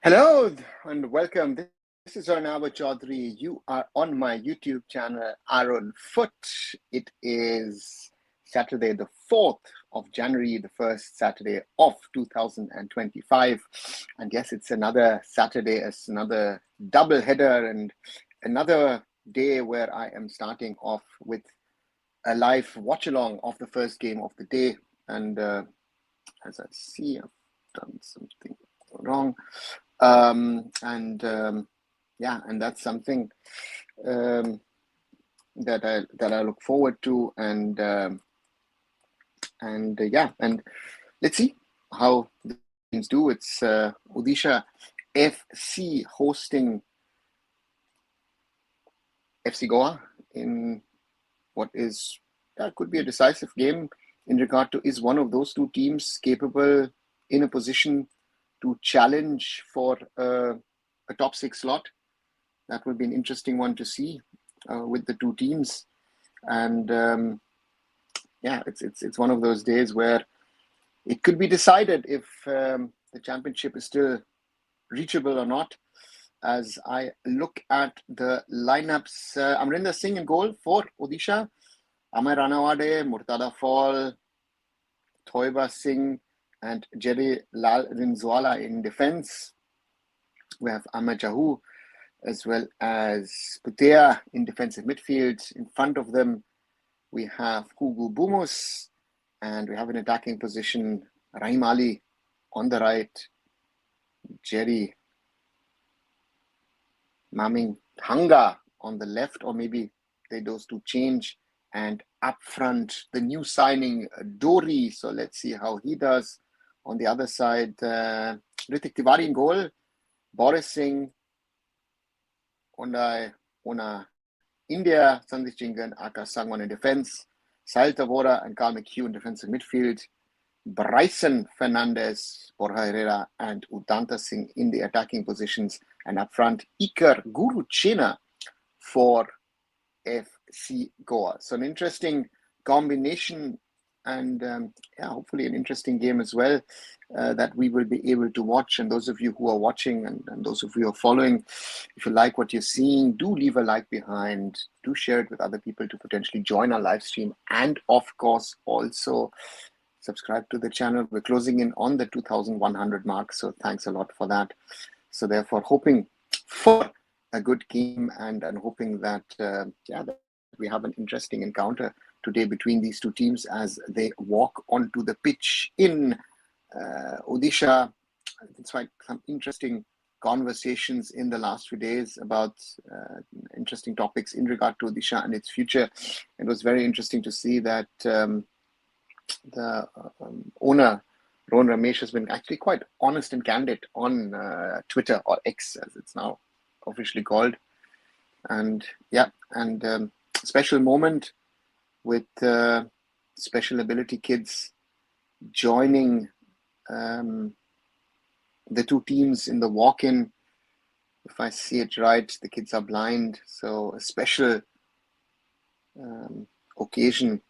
Hello and welcome. This is Arnav Chaudhary. You are on my YouTube channel, arunfoot. It is Saturday, the 4th of January, the first Saturday of 2025. And yes, it's another Saturday, it's another double header and another day where I am starting off with a live watch-along of the first game of the day. And as I see, I've done something wrong. And that's something that I look forward to, and let's see how the teams do. It's Odisha FC hosting FC Goa in what is could be a decisive game in regard to, is one of those two teams capable, in a position to challenge for a top six slot. That will be an interesting one to see with the two teams. And it's one of those days where it could be decided if the championship is still reachable or not. As I look at the lineups, Amrinder Singh in goal for Odisha, Amay Ranawade, Murtada Fall, Thoiba Singh, and Jerry Lal Rinzwala in defense. We have Ahmed Jahu as well as Putea in defensive midfield. In front of them, we have Hugo Bumus, and we have an attacking position, Rahim Ali on the right, Jerry Maming Hanga on the left, or maybe those two change. And up front, the new signing, Dori. So let's see how he does. On the other side, Ritik Tiwari in goal, Boris Singh, Ona India, Sandesh Chingan, Akash Sangwan in defense, Sahil Tavora and Carl McHugh in defensive midfield, Bryson Fernandez, Borja Herrera, and Udanta Singh in the attacking positions. And up front, Iker Guruchena for FC Goa. So an interesting combination, and hopefully an interesting game as well that we will be able to watch. And those of you who are watching and those of you who are following, if you like what you're seeing, do leave a like behind, do share it with other people to potentially join our live stream, and of course also subscribe to the channel. We're closing in on the 2,100 mark, so thanks a lot for that. So therefore, hoping for a good game, and hoping that that we have an interesting encounter today between these two teams as they walk onto the pitch in Odisha. It's like some interesting conversations in the last few days about interesting topics in regard to Odisha and its future. It was very interesting to see that the owner, Ron Ramesh, has been actually quite honest and candid on Twitter, or X as it's now officially called. And special moment with special ability kids joining the two teams in the walk-in. If I see it right, the kids are blind, so a special occasion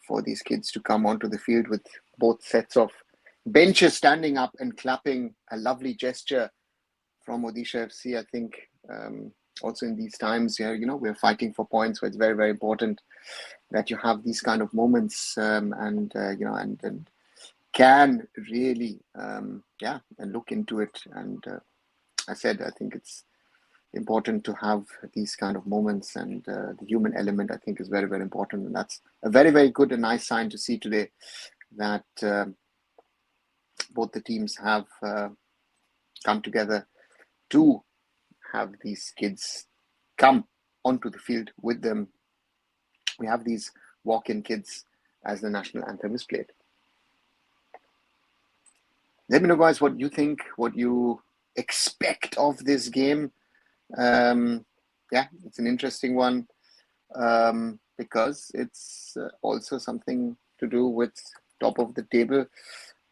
for these kids to come onto the field with both sets of benches standing up and clapping. A lovely gesture from Odisha FC. I think also in these times, we're fighting for points, so it's very, very important that you have these kind of moments and can really and look into it. And I think it's important to have these kind of moments, and the human element, I think, is very, very important. And that's a very, very good and nice sign to see today, that both the teams have come together to have these kids come onto the field with them. We have these walk-in kids as the national anthem is played. Let me know, guys, what you think, what you expect of this game. It's an interesting one because it's also something to do with top of the table.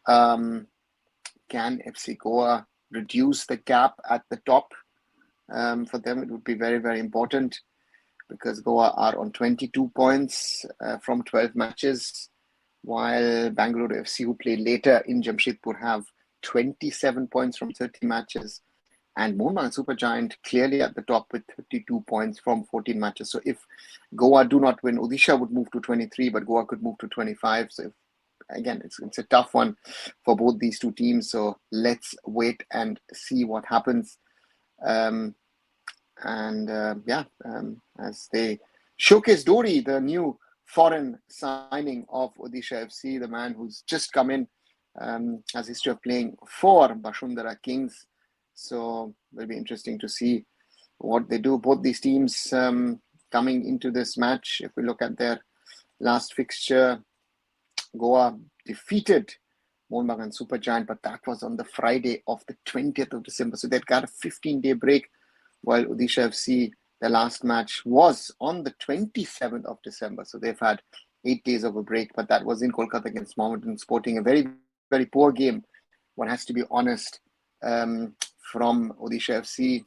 Can FC Goa reduce the gap at the top? For them, it would be very, very important, because Goa are on 22 points from 12 matches, while Bangalore FC, who play later in Jamshedpur, have 27 points from 30 matches. And Mohun Supergiant clearly at the top with 32 points from 14 matches. So if Goa do not win, Odisha would move to 23, but Goa could move to 25. So again, it's a tough one for both these two teams. So let's wait and see what happens. As they showcase Dori, the new foreign signing of Odisha FC, the man who's just come in, has history of playing for Bashundhara Kings. So it'll be interesting to see what they do. Both these teams coming into this match, if we look at their last fixture, Goa defeated Mohun Bagan Supergiant, but that was on the Friday of the 20th of December. So they'd got a 15-day break, while Odisha FC, their last match was on the 27th of December. So they've had 8 days of a break, but that was in Kolkata against Mohammedan Sporting. A very, very poor game, one has to be honest, from Odisha FC.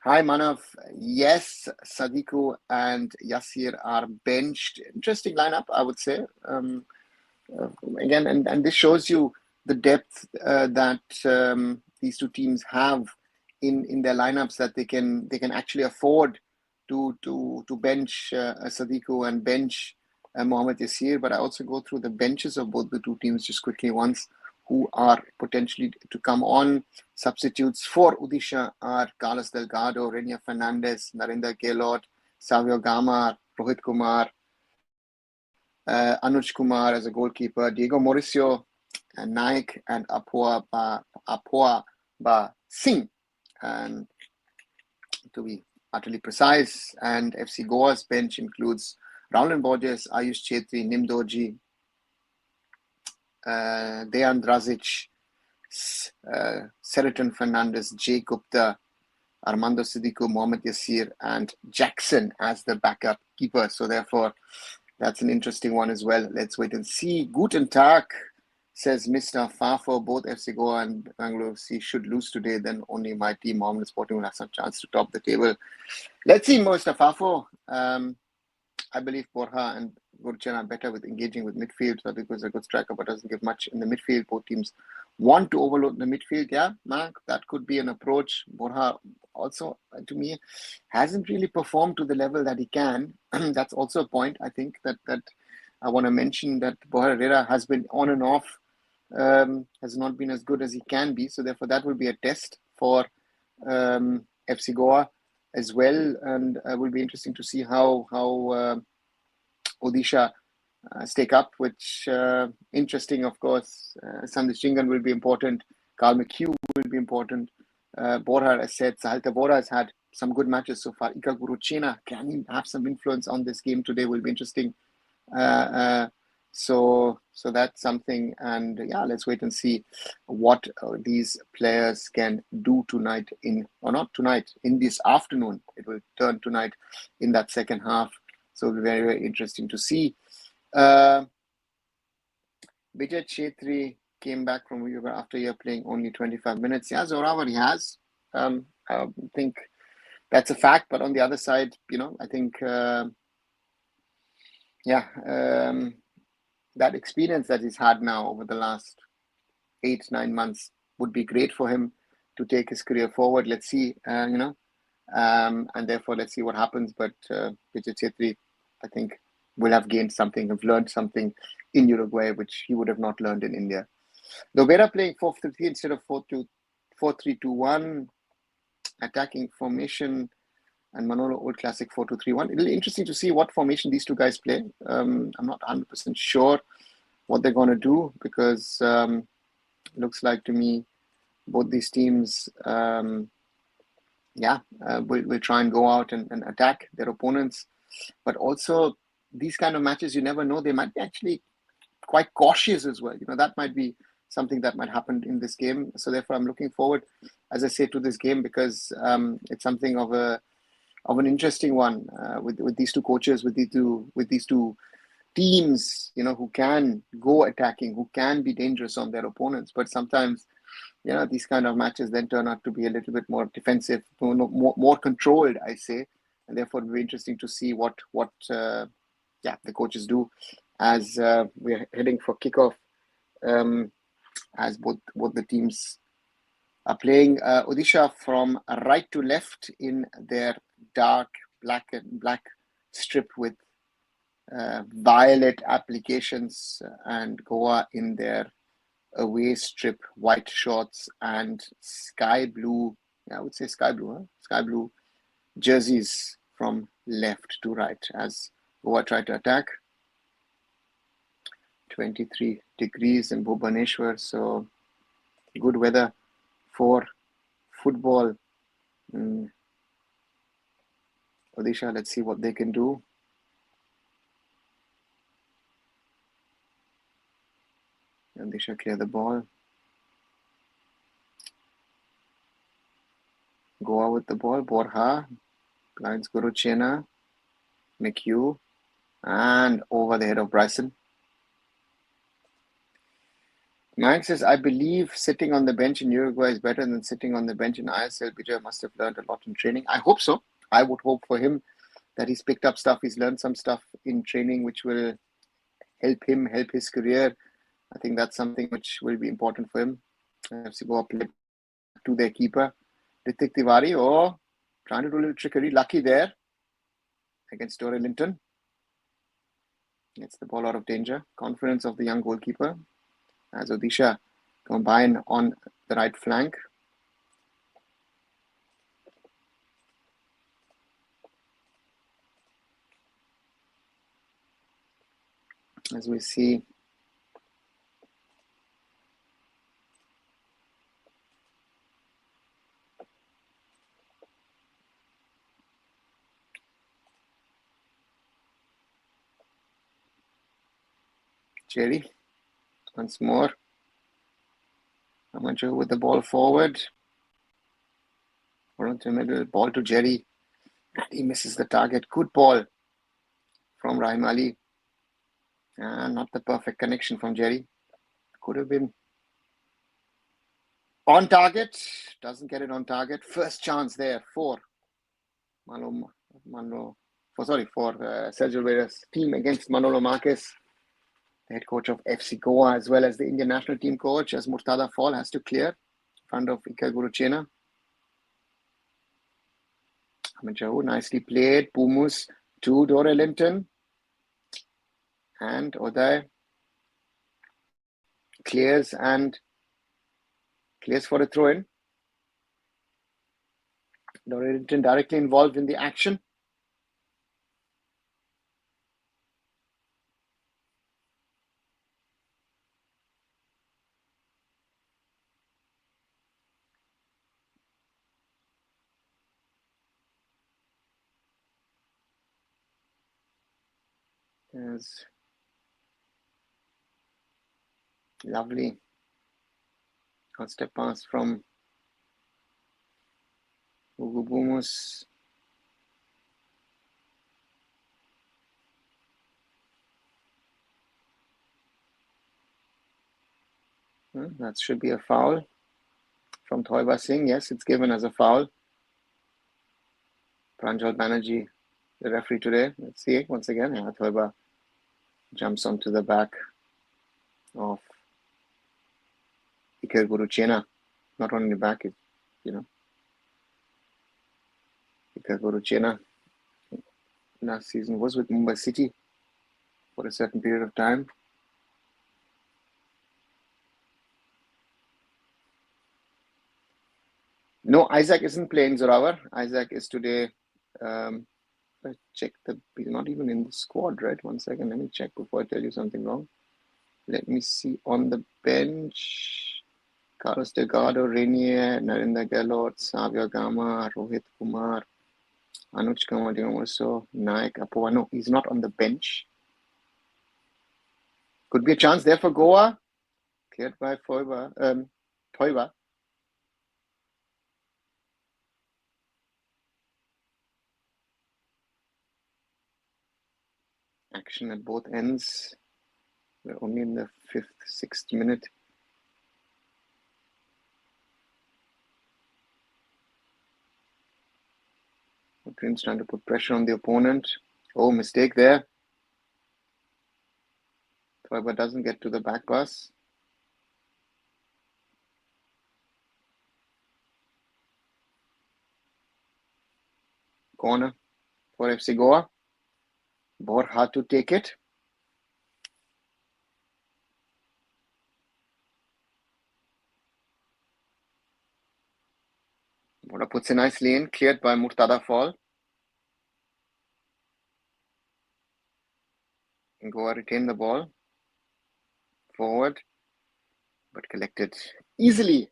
Hi Manav, yes, Sadiku and Yasir are benched. Interesting lineup, I would say. Again, and this shows you the depth that these two teams have in their lineups, that they can actually afford to bench Sadiku and bench Mohamed Yasir. But I also go through the benches of both the two teams just quickly once, who are potentially to come on. Substitutes for Odisha are Carlos Delgado, Renia Fernandez, Narendra Gehlot, Savio Gama, Rohit Kumar, Anuj Kumar as a goalkeeper, Diego Mauricio, Naik, and Apua Ba Singh. And to be utterly precise, and FC Goa's bench includes Rowland Borges, Ayush Chetri, Nim Dorji, Dejan Drazic, Seriton Fernandez, Jay Gupta, Armando Sidiku, Mohamed Yasir, and Jackson as the backup keeper. So therefore, that's an interesting one as well. Let's wait and see. Guten Tag, says Mr. Fafo. Both FC Goa and Bangalore FC should lose today. Then only my team, Mohammedan Sporting, will have some chance to top the table. Let's see, Mr. Fafo. I believe Borja and Gurchan are better with engaging with midfield. So because a good striker, but doesn't give much in the midfield. Both teams want to overload the midfield. Yeah, Mark, that could be an approach. Borja also, to me, hasn't really performed to the level that he can. That's also a point, I think, that I want to mention, that Borja Herrera has been on and off, has not been as good as he can be. So therefore, that will be a test for FC Goa as well, and it will be interesting to see how Odisha stake up, which interesting, of course. Sandesh Chingan will be important. Carl McHugh will be important. Borja, as said, Sahil Tabora has had some good matches so far. Ika Guruchena, can he have some influence on this game today? Will be interesting. So that's something, and yeah, let's wait and see what these players can do tonight in this afternoon. It will turn tonight in that second half. So it'll be very, very interesting to see. Vijay Chetri came back from Yoga after year playing only 25 minutes. Yeah, Zoravar he has. I think that's a fact. But on the other side, I think, that experience that he's had now over the last 8-9 months would be great for him to take his career forward. Let's see, and therefore let's see what happens. But Vijay Chetri, I think, will have gained something, have learned something in Uruguay, which he would have not learned in India. Dobera playing 4-3 instead of 4-3-2-1, attacking formation, and Manolo Old Classic 4-2-3-1. It'll be interesting to see what formation these two guys play. I'm not 100% sure what they're going to do, because it looks like to me both these teams will try and go out and attack their opponents. But also, these kind of matches, you never know, they might be actually quite cautious as well. That might be something that might happen in this game. So therefore, I'm looking forward, as I say, to this game, because it's something of an interesting one with these two coaches, with these two teams, who can go attacking, who can be dangerous on their opponents. But sometimes, these kind of matches then turn out to be a little bit more defensive, more controlled, I say. And therefore, it'll be interesting to see what the coaches do as we're heading for kickoff as both the teams are playing. Odisha from right to left in their dark black strip with violet applications, and Goa in their away strip, white shorts and sky blue, I would say sky blue jerseys from left to right as Goa try to attack. 23 degrees in Bhubaneswar, so good weather for football. Odisha, let's see what they can do. Odisha clear the ball. Goa with the ball. Borja, blinds Guruchena, McHugh, and over the head of Bryson. Max says, I believe sitting on the bench in Uruguay is better than sitting on the bench in ISL. Bijay must have learned a lot in training. I hope so. I would hope for him that he's picked up stuff. He's learned some stuff in training which will help him, help his career. I think that's something which will be important for him. FC Goa play to their keeper, Ritik Tiwari. Oh, trying to do a little trickery. Lucky there against Dore Linton. Gets the ball out of danger. Confidence of the young goalkeeper as Odisha combine on the right flank. As we see Jerry once more. Amateur with the ball forward. Or into the middle, ball to Jerry. He misses the target. Good ball from Rahim Ali. Not the perfect connection from Jerry. Could have been on target. Doesn't get it on target. First chance there for Sergio Oliveira's team against Manolo Marquez, the head coach of FC Goa, as well as the Indian national team coach, as Murtada Fall has to clear in front of Iker Guruchena. Amateur, nicely played. Pumus to Dore Linton. And Oday clears for a throw-in. Dore Linton directly involved in the action. There's lovely step pass from Ugubumus. That should be a foul from Thoiba Singh. Yes, it's given as a foul. Pranjal Banerjee, the referee today. Let's see it once again. Thoiba jumps onto the back of Iker Guruchena. Not on the back, Iker Guruchena last season was with Mumbai City for a certain period of time. No, Isaac isn't playing, Zorawar. Isaac is today, check he's not even in the squad, right? 1 second, let me check before I tell you something wrong. Let me see on the bench. Carlos Delgado, Rainier, Narendra Gahlot, Savya Gama, Rohit Kumar, Anuj Kamadio, Naik Apova. No, he's not on the bench. Could be a chance there for Goa. Cleared by Thoiba. Action at both ends. We're only in the 5th, 6th minute. Prince trying to put pressure on the opponent. Oh, mistake there. Thoiba doesn't get to the back pass. corner for FC Goa. Borja to take it. Borja puts it nicely in, cleared by Murtada Fall. Goa retain the ball. Forward, but collected easily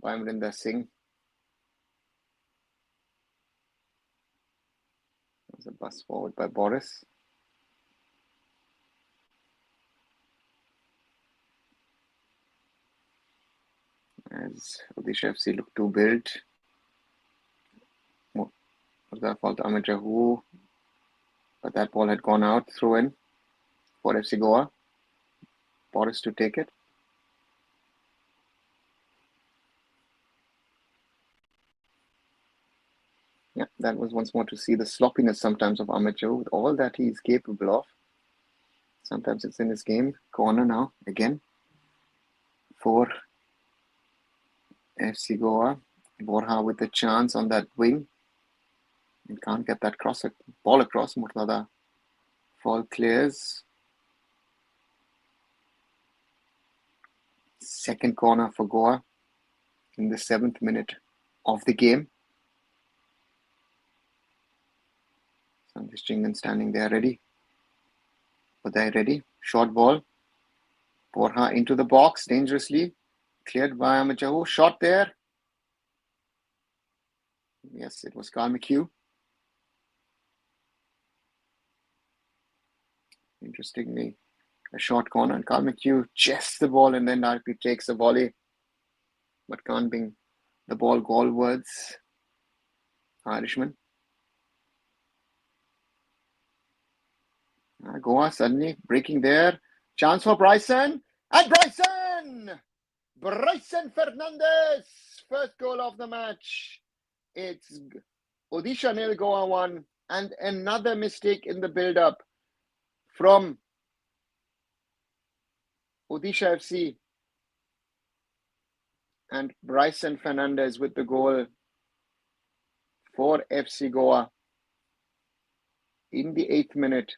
by Amrinder Singh. There's a bus forward by Boris. As Odisha FC look to build. Was that fault Amajahu? But that ball had gone out, throw in for FC Goa. Boris to take it. Yeah, that was once more to see the sloppiness sometimes of Amajahu with all that he is capable of. Sometimes it's in his game. Corner now, again, for FC Goa. Borja with the chance on that wing. And can't get that ball across. Murtada Fall clears. Second corner for Goa in the 7th minute of the game. Sandesh Chingan standing there ready. Uday ready. Short ball. Borja into the box dangerously. Cleared by Amajahu. Shot there. Yes, it was Carl McHugh. Interestingly, a short corner. And Carl McHugh chests the ball and then directly takes a volley. But can't bring the ball goalwards. Irishman. Goa suddenly breaking there. Chance for Bryson. And Bryson Fernandez. First goal of the match. It's Odisha 0, Goa 1. And another mistake in the build-up from Odisha FC. And Bryson Fernandez with the goal for FC Goa in the 8th minute.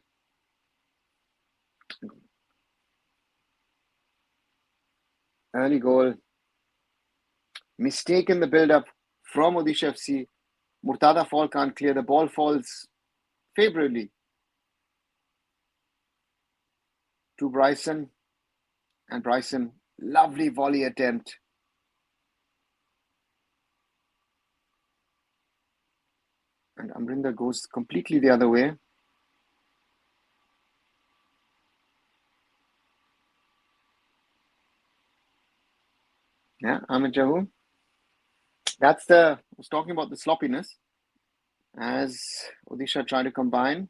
Early goal. Mistake in the build-up from Odisha FC. Murtada Fall can't clear. The ball falls favorably to Bryson. And Bryson, lovely volley attempt. And Amrinder goes completely the other way. Yeah, Amajahu. I was talking about the sloppiness as Odisha tried to combine.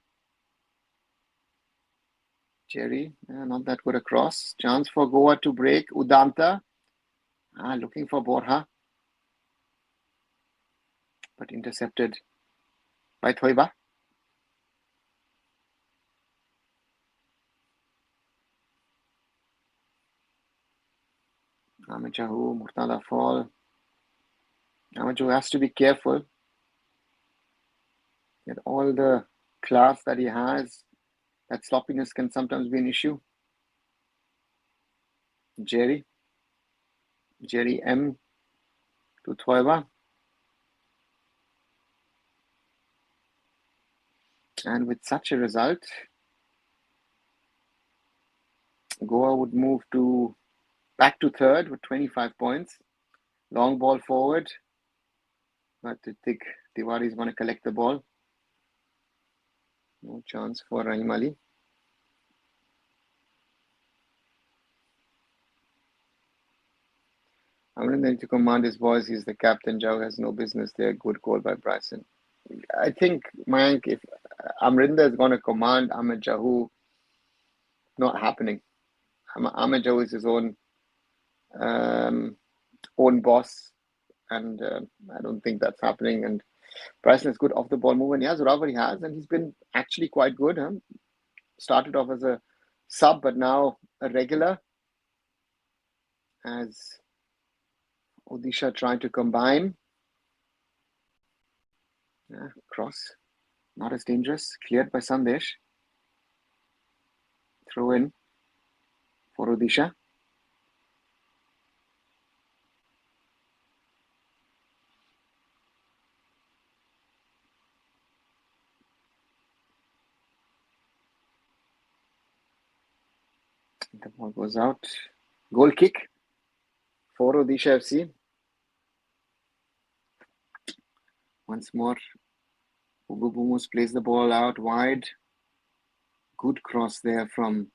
Jerry, not that good across. Chance for Goa to break. Udanta, looking for Borja. But intercepted by Thoiba. Amajahu, Murtada Fall. Amajahu has to be careful. With all the class that he has, that sloppiness can sometimes be an issue. Jerry M to Thoiba. And with such a result, Goa would move back to third with 25 points. Long ball forward. But I think Tiwari is going to collect the ball. No chance for Rahim Ali. Amrinder to command his boys. He's the captain. Jao has no business there. Good goal by Bryson. I think, Mayank, if Amrinder is going to command Amajahu, not happening. Amajahu is his own boss, and I don't think that's happening. And Bryson is good off the ball movement. He has whatever he has, and he's been actually quite good. Started off as a sub, but now a regular. As Odisha trying to combine. Cross Not as dangerous. Cleared by Sandesh. Throw in for Odisha. The ball goes out. Goal kick for Odisha FC. Once more, Bhubaneswar plays the ball out wide. Good cross there from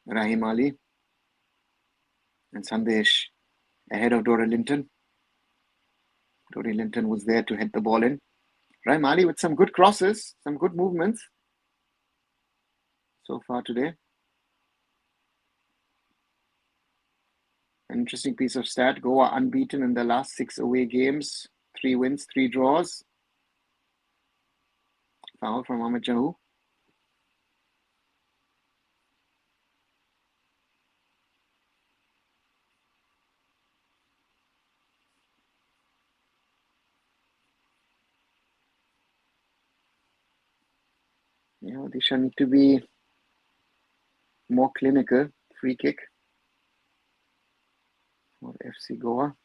Rahim Ali. And Sandesh ahead of Dory Linton. Dory Linton was there to head the ball in. Rahim Ali with some good crosses, some good movements so far today. An interesting piece of stat. Goa unbeaten in the last 6 away games. 3 wins, 3 draws. Foul from Ahmed Jahu. Yeah, Odisha need to be more clinical. Free kick for FC Goa.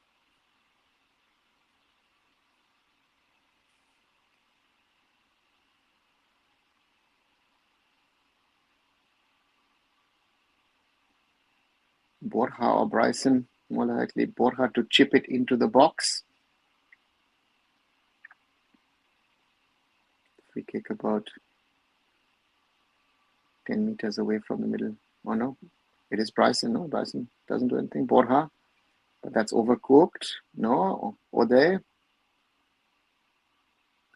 Borja or Bryson, more likely Borja to chip it into the box. Free kick about 10 meters away from the middle. Oh no, it is Bryson. No, Bryson doesn't do anything. Borja, but that's overcooked. No, Ode.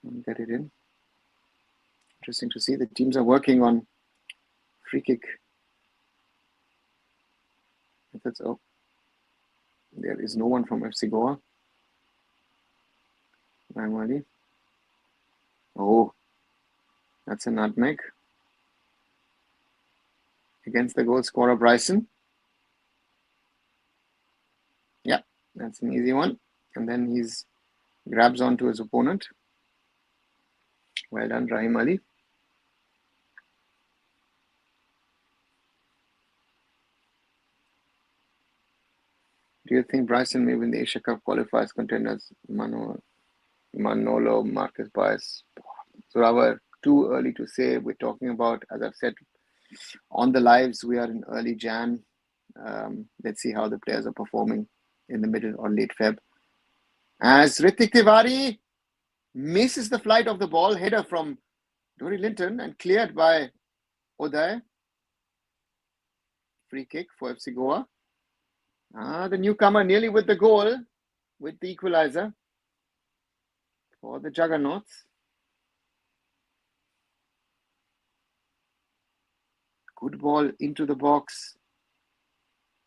Can't get it in. Interesting to see the teams are working on free kick. That's oh, there is no one from FC Goa. Ramali. Oh, that's a nutmeg against the goal scorer Bryson. Yeah, that's an easy one. And then he's grabs onto his opponent. Well done, Rahim Ali. Do you think Bryson may win the Asia Cup qualifiers contenders? Manolo, Marcus Bias. So our too early to say. We're talking about, as I've said, on the lives, we are in early Jan. Let's see how the players are performing in the middle or late Feb. As Ritik Tiwari misses the flight of the ball, header from Dory Linton and cleared by Uday. Free kick for FC Goa. The newcomer nearly with the goal, with the equalizer for the Juggernauts. Good ball into the box.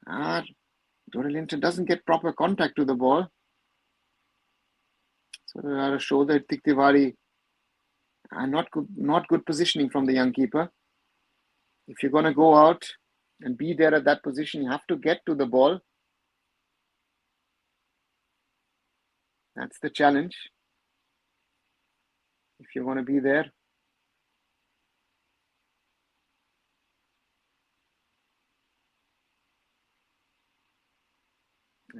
Dory Linton doesn't get proper contact to the ball. So they are to show that Ritik Tiwari not good positioning from the young keeper. If you're going to go out and be there at that position, you have to get to the ball. That's the challenge. If you want to be there.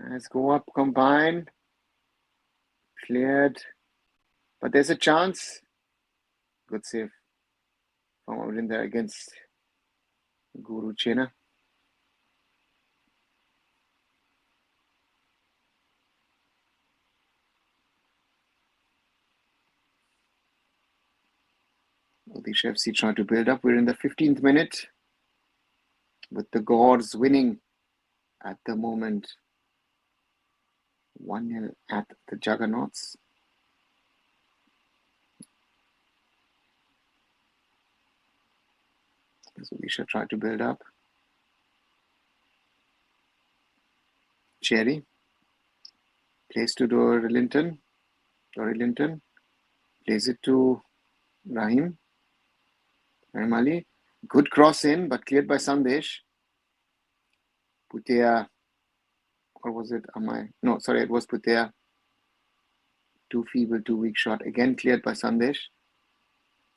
Let's go up, combine. Cleared. But there's a chance. Good save from Aurinder against Guru Chena. Odisha FC trying to build up. We're in the 15th minute with the Gors winning at the moment 1-0 at the Juggernauts. So Odisha try to build up. Cherry plays to Dory Linton. Dory Linton plays it to Rahim Ali. Good cross in, but cleared by Sandesh. Putea, or was it Amai? No, sorry, it was Putea. Too feeble, too weak shot. Again cleared by Sandesh.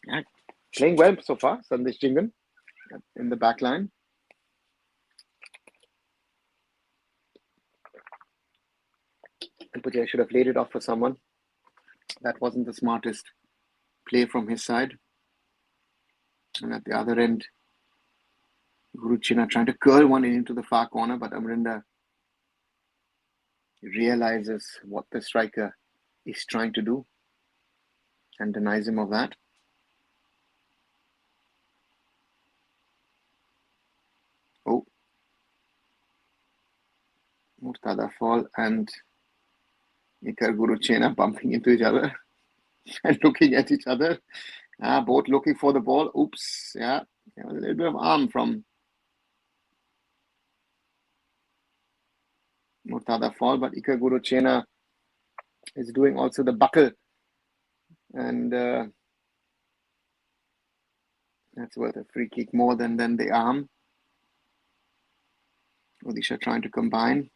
Yeah, playing well so far, Sandesh Jingan in the back line. And Pujay should have laid it off for someone. That wasn't the smartest play from his side. And at the other end, Guruchina trying to curl one into the far corner, but Amrinda realizes what the striker is trying to do and denies him of that. Oh, Murtada fall and Ikar Guruchena bumping into each other and looking at each other. Both looking for the ball. Oops, yeah. There was a little bit of arm from Murtada fall, but Ikar Guruchena is doing also the buckle. And that's worth a free kick more than the arm. Odisha trying to combine.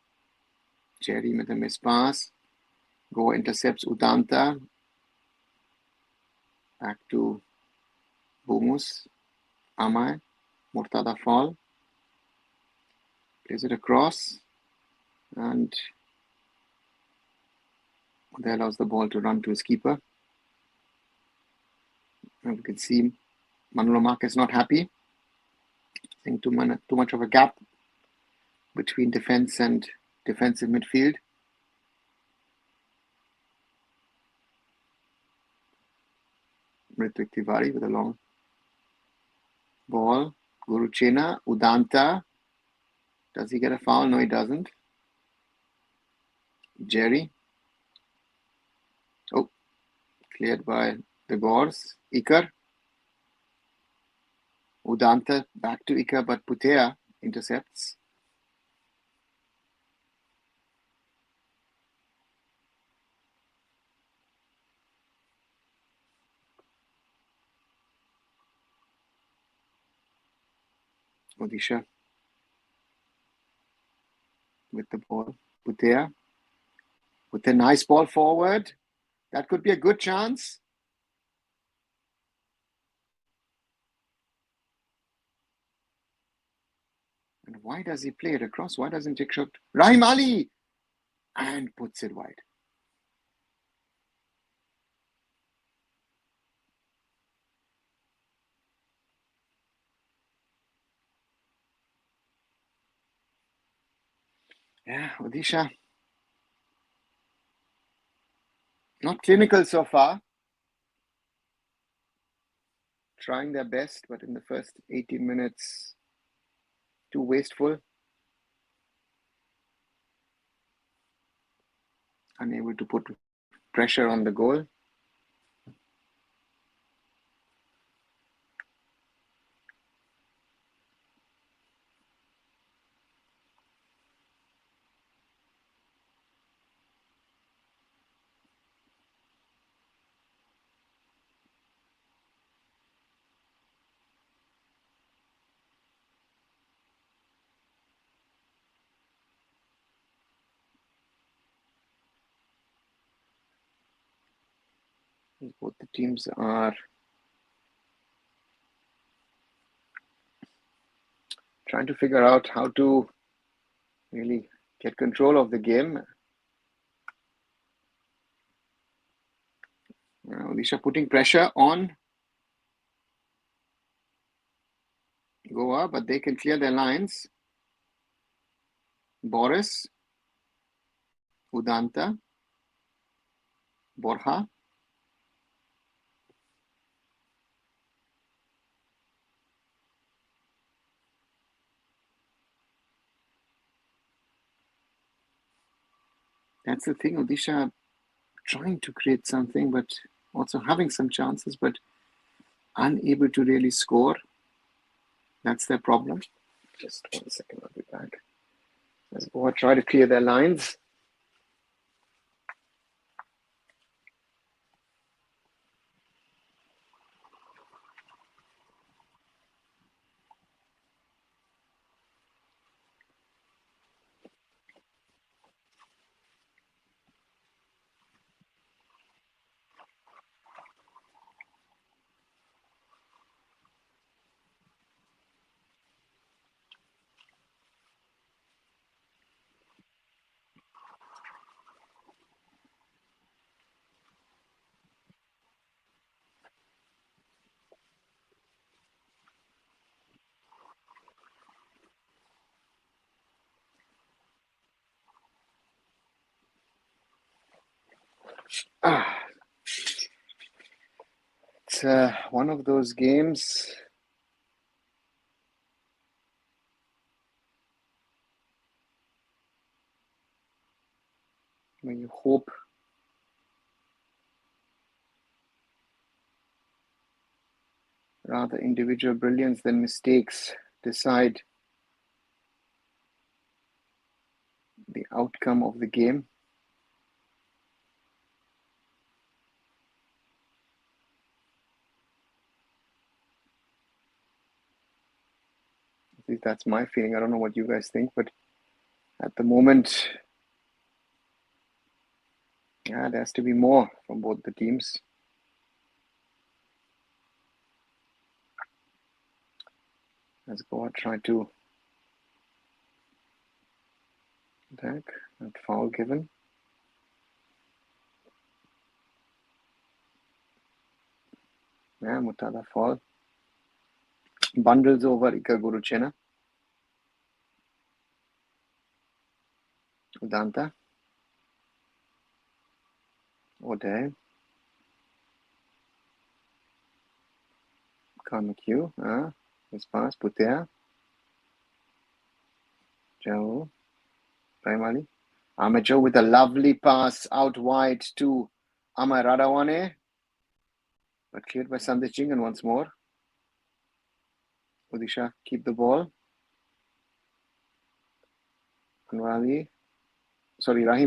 Jerry with a miss pass. Goa intercepts Udanta. Back to Bumus. Amai. Murtada fall. Plays it across. And that allows the ball to run to his keeper. And we can see Manolo Mark is not happy. I think too much of a gap between defense and defensive midfield. Ritvik Tiwari with a long ball. Guruchena, Udanta. Does he get a foul? No, he doesn't. Jerry. Oh, cleared by the Gors. Ikar. Udanta back to Ikar, but Putea intercepts. Odisha with the ball. Putea with a nice ball forward. That could be a good chance. And why does he play it across? Why doesn't he take shot? Rahim Ali! And puts it wide. Yeah, Odisha. Not clinical so far. Trying their best, but in the first 18 minutes, too wasteful. Unable to put pressure on the goal. Both the teams are trying to figure out how to really get control of the game. Odisha putting pressure on Goa, but they can clear their lines. Boris, Udanta, Borja. That's the thing, Odisha trying to create something, but also having some chances, but unable to really score. That's their problem. Just 1 second, I'll be back. As Goa try to clear their lines. It's one of those games where you hope rather individual brilliance than mistakes decide the outcome of the game. At least that's my feeling. I don't know what you guys think, but at the moment, there has to be more from both the teams. As Goa try to attack, that foul given. Yeah, Mutada fall. Bundles over Ikaguru Chena. Udanta. Ode. Kamaku. This pass. Putea. Joe. Primali. Amajo with a lovely pass out wide to Amar Radawane. But cleared by Sandesh Jingan once more. Odisha keep the ball. Rahim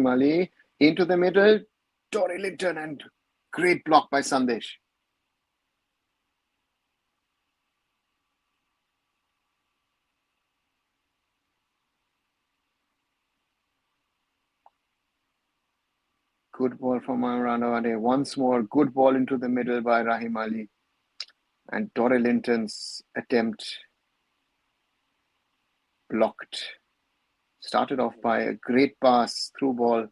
Ali into the middle. Tory Linton and great block by Sandesh. Good ball from Radawane. Once more, good ball into the middle by Rahim Ali. And Tory Linton's attempt blocked. Started off by a great pass, through ball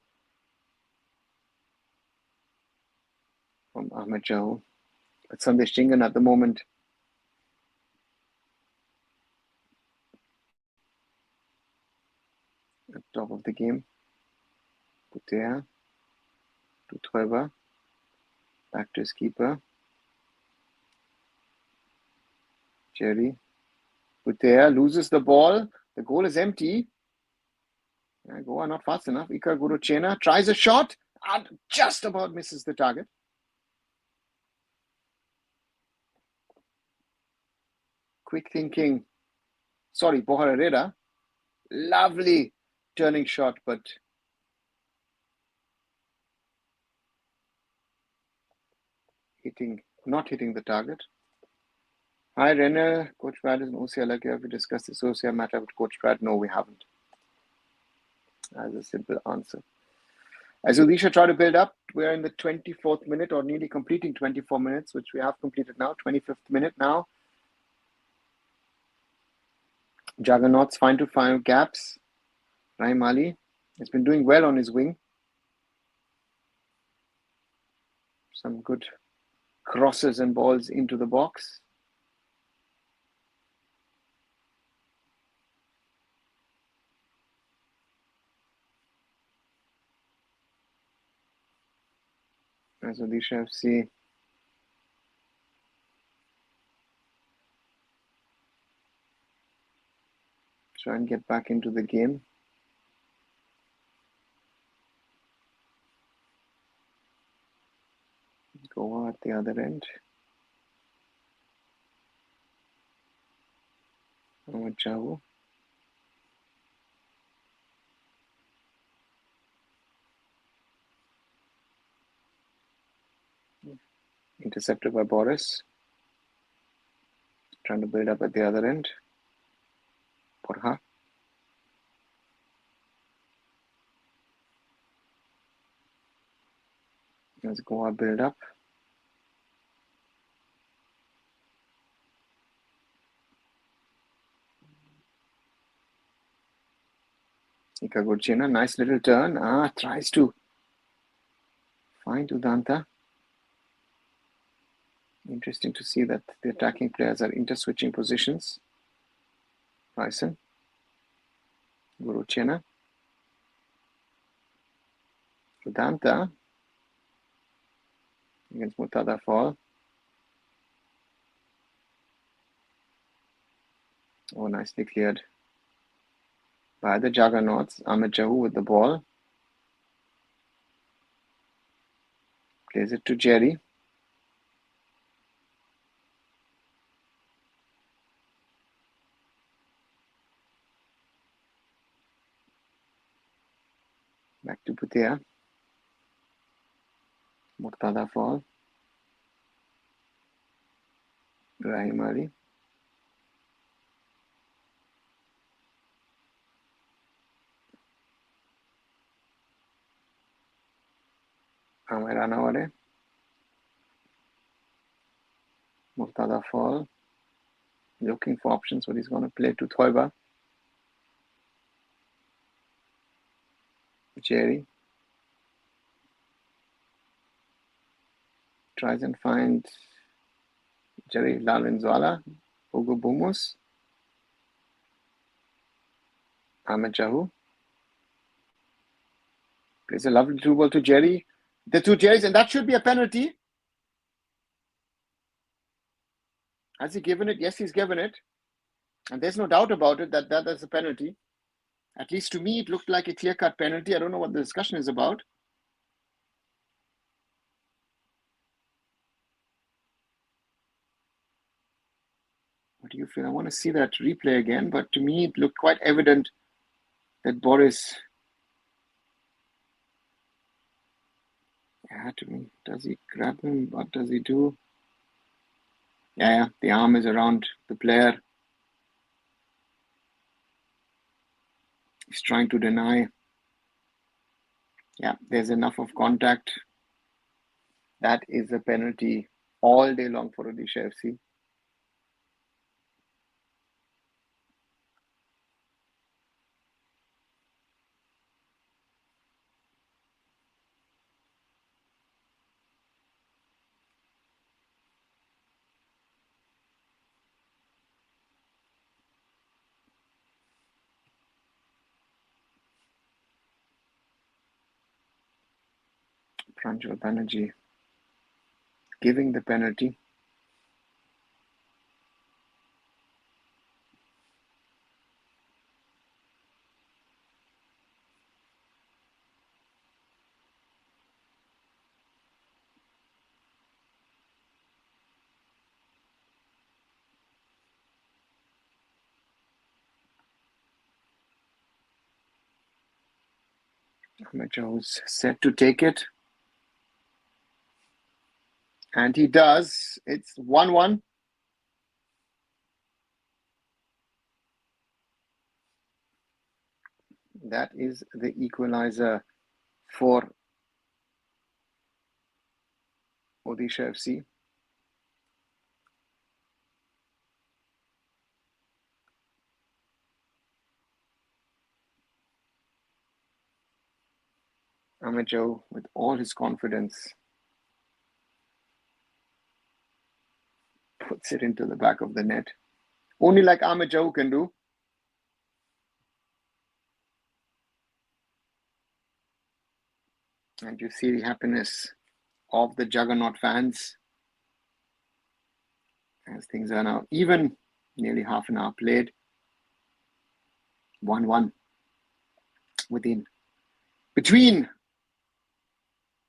from Ahmed Jahu. But Sandesh Jingan at the moment at the top of the game. Putea to Trevor. Back to his keeper. Jerry. Putea loses the ball. The goal is empty. Goa not fast enough. Ikaguru Chena tries a shot and just about misses the target. Quick thinking. Sorry, Borja Herrera. Lovely turning shot, but not hitting the target. Hi, Renner. Coach Brad is an OCR. Like, have we discussed this OCR matter with Coach Brad? No, we haven't. As a simple answer. As Odisha try to build up, we're in the 24th minute or nearly completing 24 minutes, which we have completed now. 25th minute now. Juggernauts find to find gaps. Rahim Ali has been doing well on his wing. Some good crosses and balls into the box. As Odisha FC try and get back into the game. Goa at the other end. Jawu. Intercepted by Boris. Trying to build up at the other end. Porha. Let's Goa build up. Ikagurchina, nice little turn. Tries to find Udanta. Interesting to see that the attacking players are inter-switching positions. Bryson. Guruchena. Udanta. against Murtada Fall. Oh, nicely cleared by the Juggernauts. Ahmed Jahu with the ball. Plays it to Jerry. Back to Putea. Murtada Fall. Rahim Ali. Amir Anawale. Murtada Fall. Looking for options, but he's going to play to Thoiba. Jerry. Tries and finds Jerry Lalinzwala. Hugo Bumus. Ahmed Jahu. Plays a lovely through ball to Jerry. The two Jerrys, and that should be a penalty. Has he given it? Yes, he's given it. And there's no doubt about it that is a penalty. At least to me, it looked like a clear-cut penalty. I don't know what the discussion is about. What do you feel? I want to see that replay again, but to me, it looked quite evident that Boris... Yeah, to me, does he grab him? What does he do? Yeah, the arm is around the player. He's trying to deny. Yeah, there's enough of contact. That is a penalty all day long for Odisha FC. Pranjal Banerjee giving the penalty. Ahmed Jahu's set to take it. And he does. It's 1-1. That is the equalizer for Odisha FC. Ahmed Jahu, with all his confidence, puts it into the back of the net. Only like Ahmed Jahu can do. And you see the happiness of the Juggernaut fans as things are now even. Nearly half an hour played. 1-1 between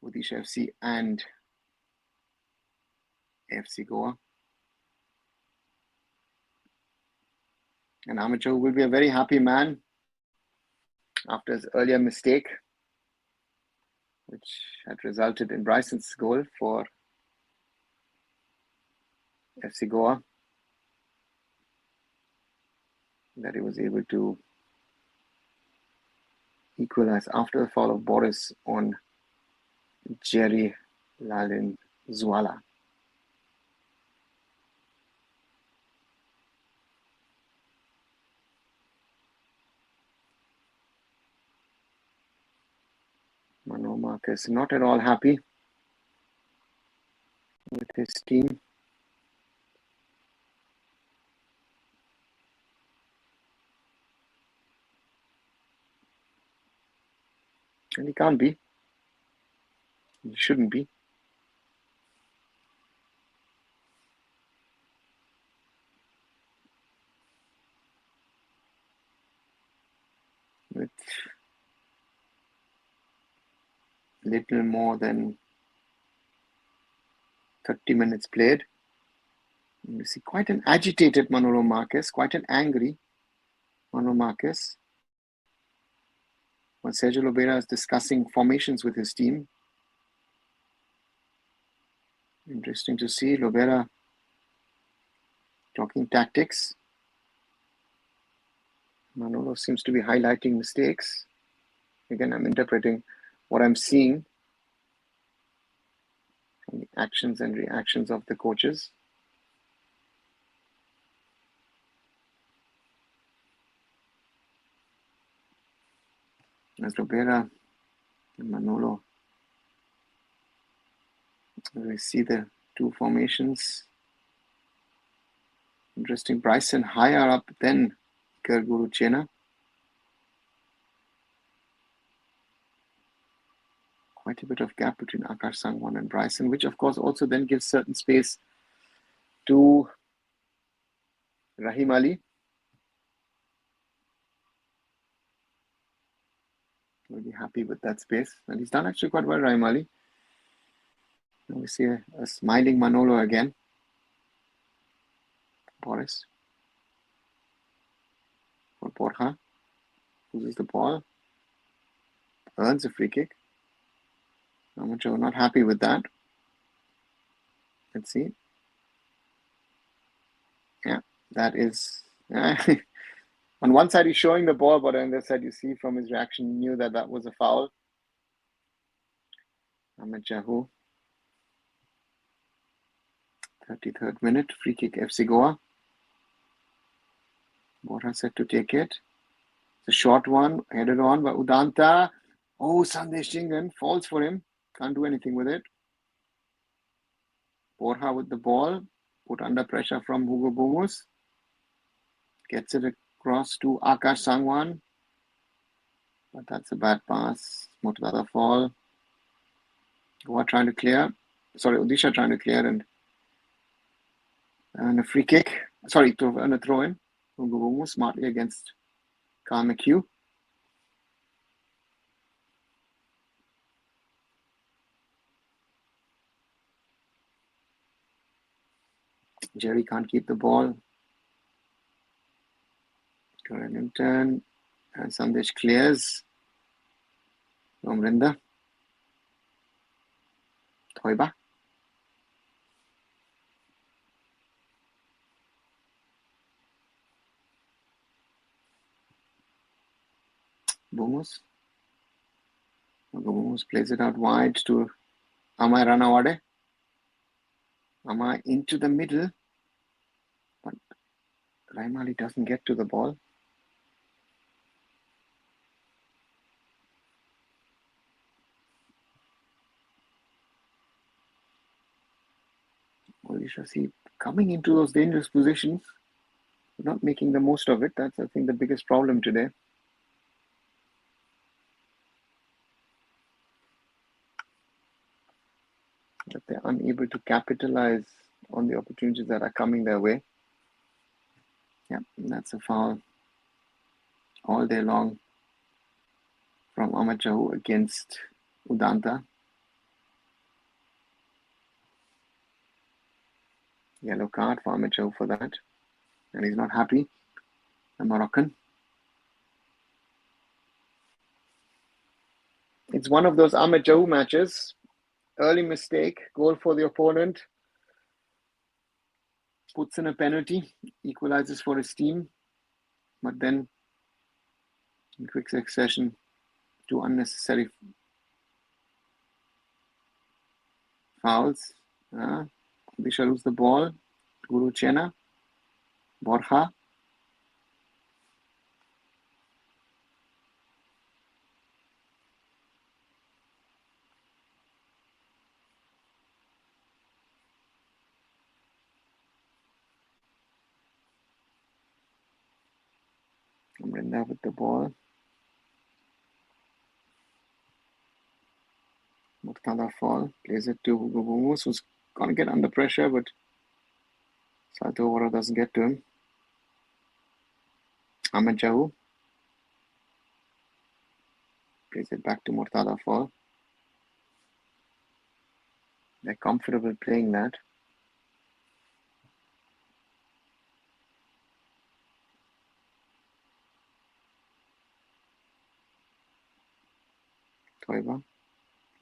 Odisha FC and FC Goa. And Ahmed Jahu will be a very happy man after his earlier mistake, which had resulted in Bryson's goal for FC Goa, that he was able to equalize after the foul of Boris on Jerry Lalinzwala. Mano Marcus not at all happy with his team. And he can't be. He shouldn't be. little more than 30 minutes played. And you see quite an agitated Manolo Marquez, quite an angry Manolo Marquez. When Sergio Lobera is discussing formations with his team. Interesting to see Lobera talking tactics. Manolo seems to be highlighting mistakes. Again, I'm interpreting what I'm seeing from the actions and reactions of the coaches. As Lobera and Manolo, we see the two formations. Interesting. Bryson higher up than Guru Chena. Quite a bit of gap between Akash Sangwan and Bryson, which of course also then gives certain space to Rahim Ali. We'll be happy with that space. And he's done actually quite well, Rahim Ali. Now we see a smiling Manolo again. Boris. For Borja. Loses the ball. Earns a free kick. Amateur not happy with that. Let's see. Yeah, that is... on one side he's showing the ball, but on the other side you see from his reaction, he knew that that was a foul. Amateur 33rd minute, free kick FC Goa. Borja set to take it. It's a short one, headed on by Udanta. Oh, Sandesh Chingan falls for him. Can't do anything with it. Borja with the ball, put under pressure from Hugo Bomus. Gets it across to Akash Sangwan. But that's a bad pass. Murtada fall. Goa trying to clear. Sorry, Odisha trying to clear and a free kick. Sorry, and a throw in. Hugo Bomus smartly against Carl McHugh. Jerry can't keep the ball. Corellington and Sandesh clears from Rinda. Thoiba. Bomus. Bomus plays it out wide to Amay Ranawade. Amay into the middle. But Raimali doesn't get to the ball. Odisha see coming into those dangerous positions, not making the most of it. That's, I think, the biggest problem today. That they're unable to capitalize on the opportunities that are coming their way. Yeah, that's a foul all day long from Amachahu against Udanta. Yellow card for Amachahu for that. And he's not happy, the Moroccan. It's one of those Amachahu matches. Early mistake, goal for the opponent. Puts in a penalty, equalizes for his team. But then, in quick succession, two unnecessary fouls. They shall lose the ball. Guru Chena. Borja. Brenda with the ball. Murtada fall. Plays it to Hugo Bomus, who's going to get under pressure, but Salto Vora doesn't get to him. Ahmed Jahu. Plays it back to Murtada fall. They're comfortable playing that. Toiba,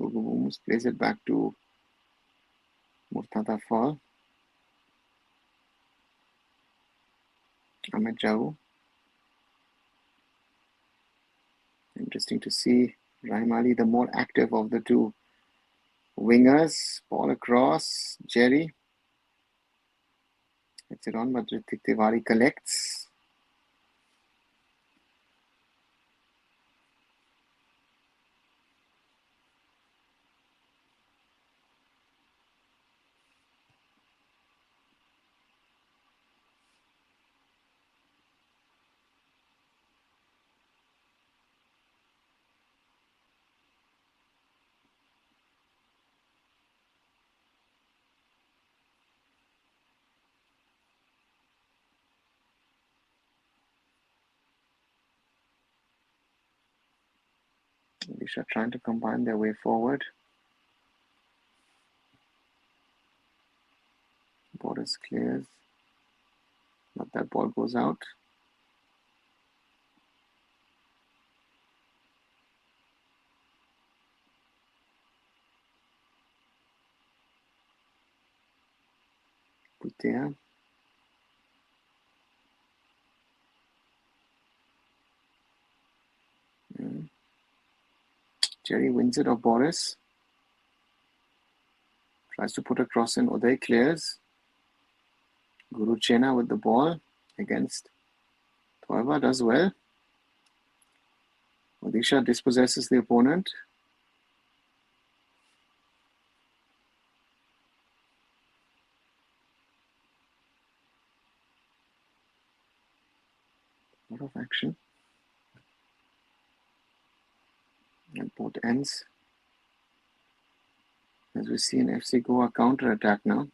Bhubaneswar plays it back to Murtada Fall. Ahmed Jau. Interesting to see Rahim Ali, the more active of the two wingers. Ball across. Jerry. Gets it on, but Ritik Tiwari collects. Odisha trying to combine their way forward. Borders clears. But that ball goes out. Putea. Jerry wins it off Boris. Tries to put a cross in. Uday clears. Guru Chena with the ball against Thoiva, does well. Odisha dispossesses the opponent. A lot of action. At both ends. As we see an FC Goa counter-attack now.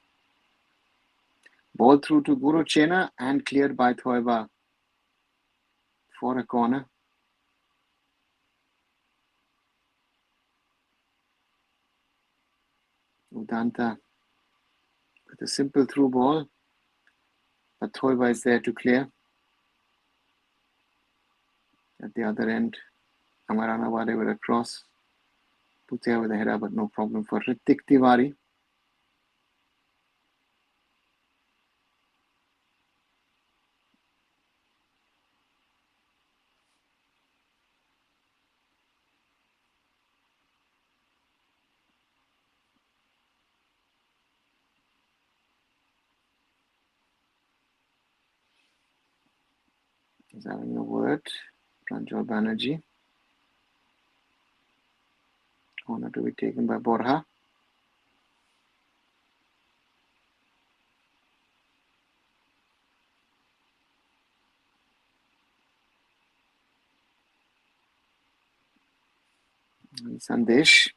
Ball through to Guru Chena and cleared by Thoiba for a corner. Udanta with a simple through ball, but Thoiba is there to clear. At the other end, Amaranawade with a cross. Putea with a header, but no problem for Ritik Tiwari. He's having a word. Pranjal Banerjee. Corner to be taken by Borja. And Sandesh.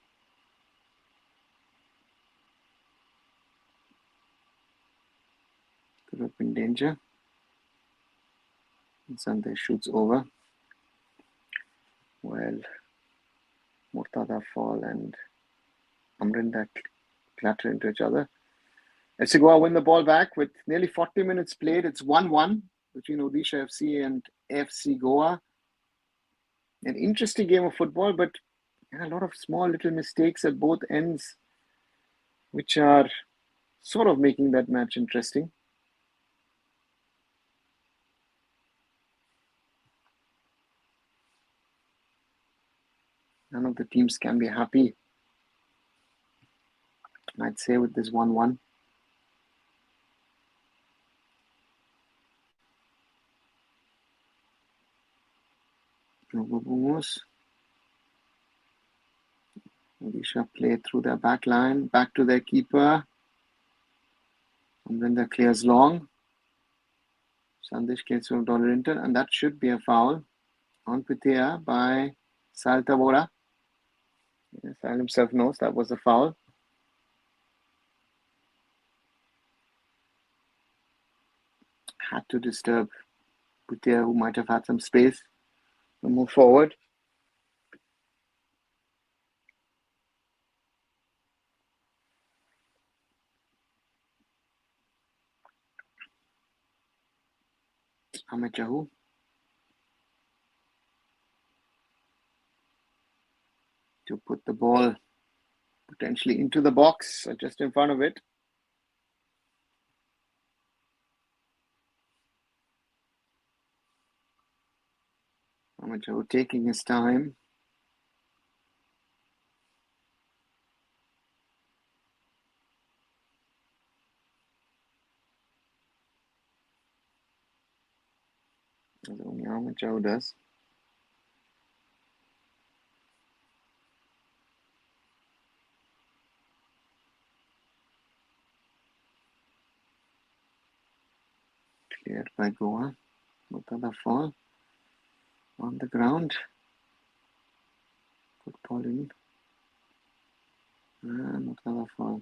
Could have been danger. And Sandesh shoots over. Well, Murtada Fall and Amrinda clatter into each other. FC Goa win the ball back with nearly 40 minutes played. It's 1-1 between Odisha FC and FC Goa. An interesting game of football, but a lot of small little mistakes at both ends, which are sort of making that match interesting. None of the teams can be happy, I'd say, with this 1-1. Odisha play through their back line, back to their keeper. And then the clears long. Sandesh gets from Dorinton, and that should be a foul on Putea by Sal Tavora. Sal himself knows that was a foul. Had to disturb Putea, who might have had some space to move forward. Amachahu. To put the ball potentially into the box or just in front of it. Amachahu taking his time. As only Amachahu does. Cleared by Goa. Mutada fall on the ground. Good ball in. Mutada fall.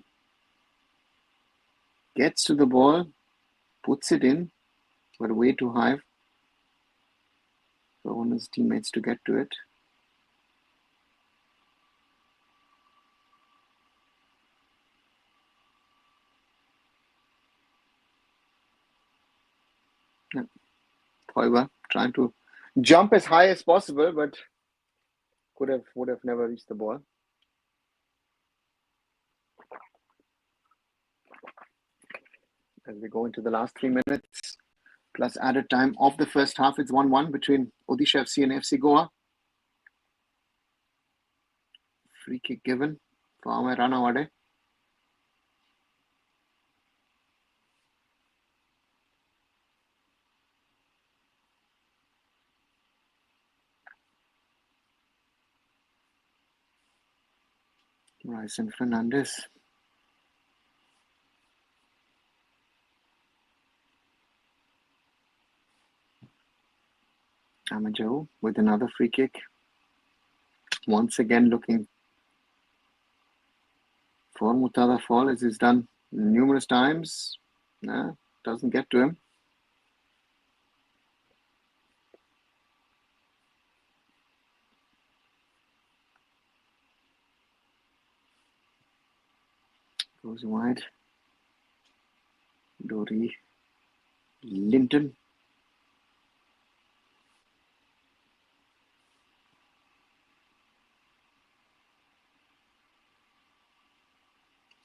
Gets to the ball, puts it in, but way too high for one of his teammates to get to it. However, trying to jump as high as possible, but would have never reached the ball. As we go into the last 3 minutes plus added time of the first half, it's 1-1 between Odisha FC and FC Goa. Free kick given for Amay Ranawade. Bryson Fernandez. Amajo with another free kick. Once again looking for Mutada fall, as he's done numerous times. Doesn't get to him. Goes wide. Dory Linton.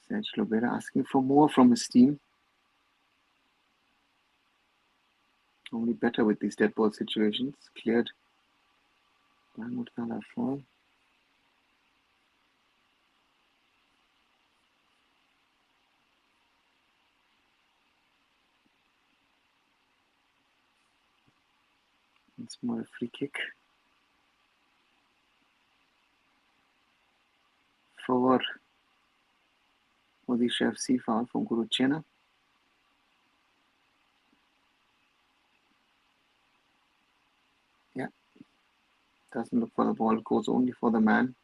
Serge Lobera asking for more from his team. Only better with these dead ball situations. Cleared by Mutada fall. Once more a free kick for Odisha FC, foul from Guru Chena. Yeah, doesn't look for the ball, goes only for the man.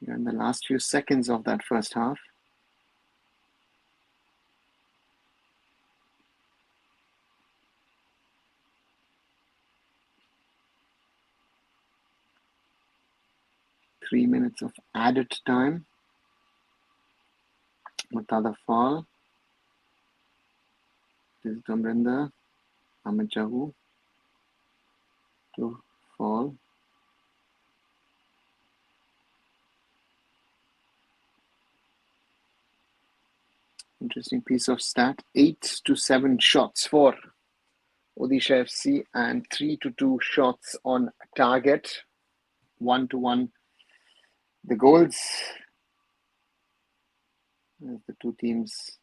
We're in the last few seconds of that first half. Three minutes of added time. Mutada fall. This is Damrinda. Amajahu to fall. Interesting piece of stat. 8 to 7 shots for Odisha FC and 3 to 2 shots on target. 1 to 1. The goals as the two teams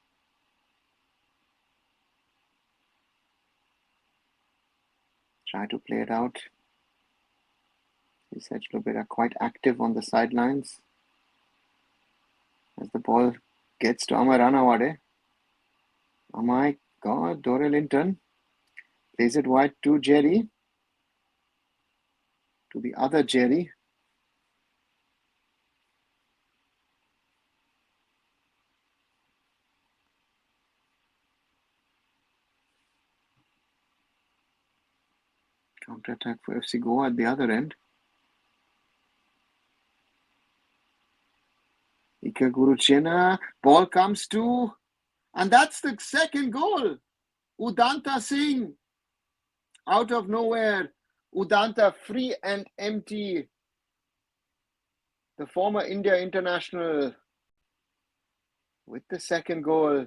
try to play it out. Serge Lobera quite active on the sidelines as the ball gets to Amay Ranawade. Oh my God, Dory Linton plays it wide to Jerry, to the other Jerry. Counter-attack for FC Goa at the other end. Ika Guruchena, ball comes to, and that's the second goal. Udanta Singh, out of nowhere. Udanta free and empty. The former India international with the second goal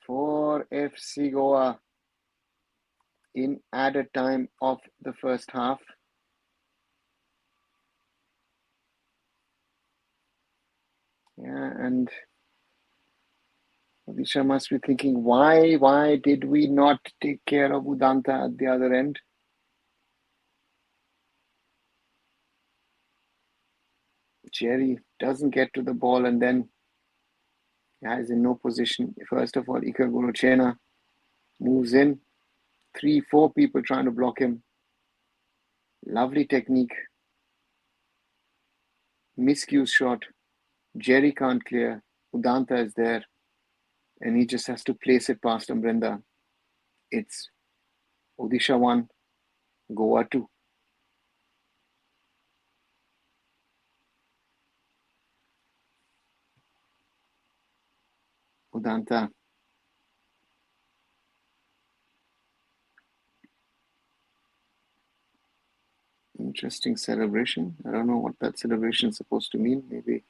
for FC Goa in added time of the first half. Yeah, and Odisha must be thinking, why did we not take care of Udanta at the other end? Jerry doesn't get to the ball and then is in no position. First of all, Ika Guruchena moves in. 3-4 people trying to block him. Lovely technique. Miscue shot. Jerry can't clear. Udanta is there. And he just has to place it past Amrinda. It's Odisha 1, Goa 2. Udanta. Interesting celebration. I don't know what that celebration is supposed to mean. Maybe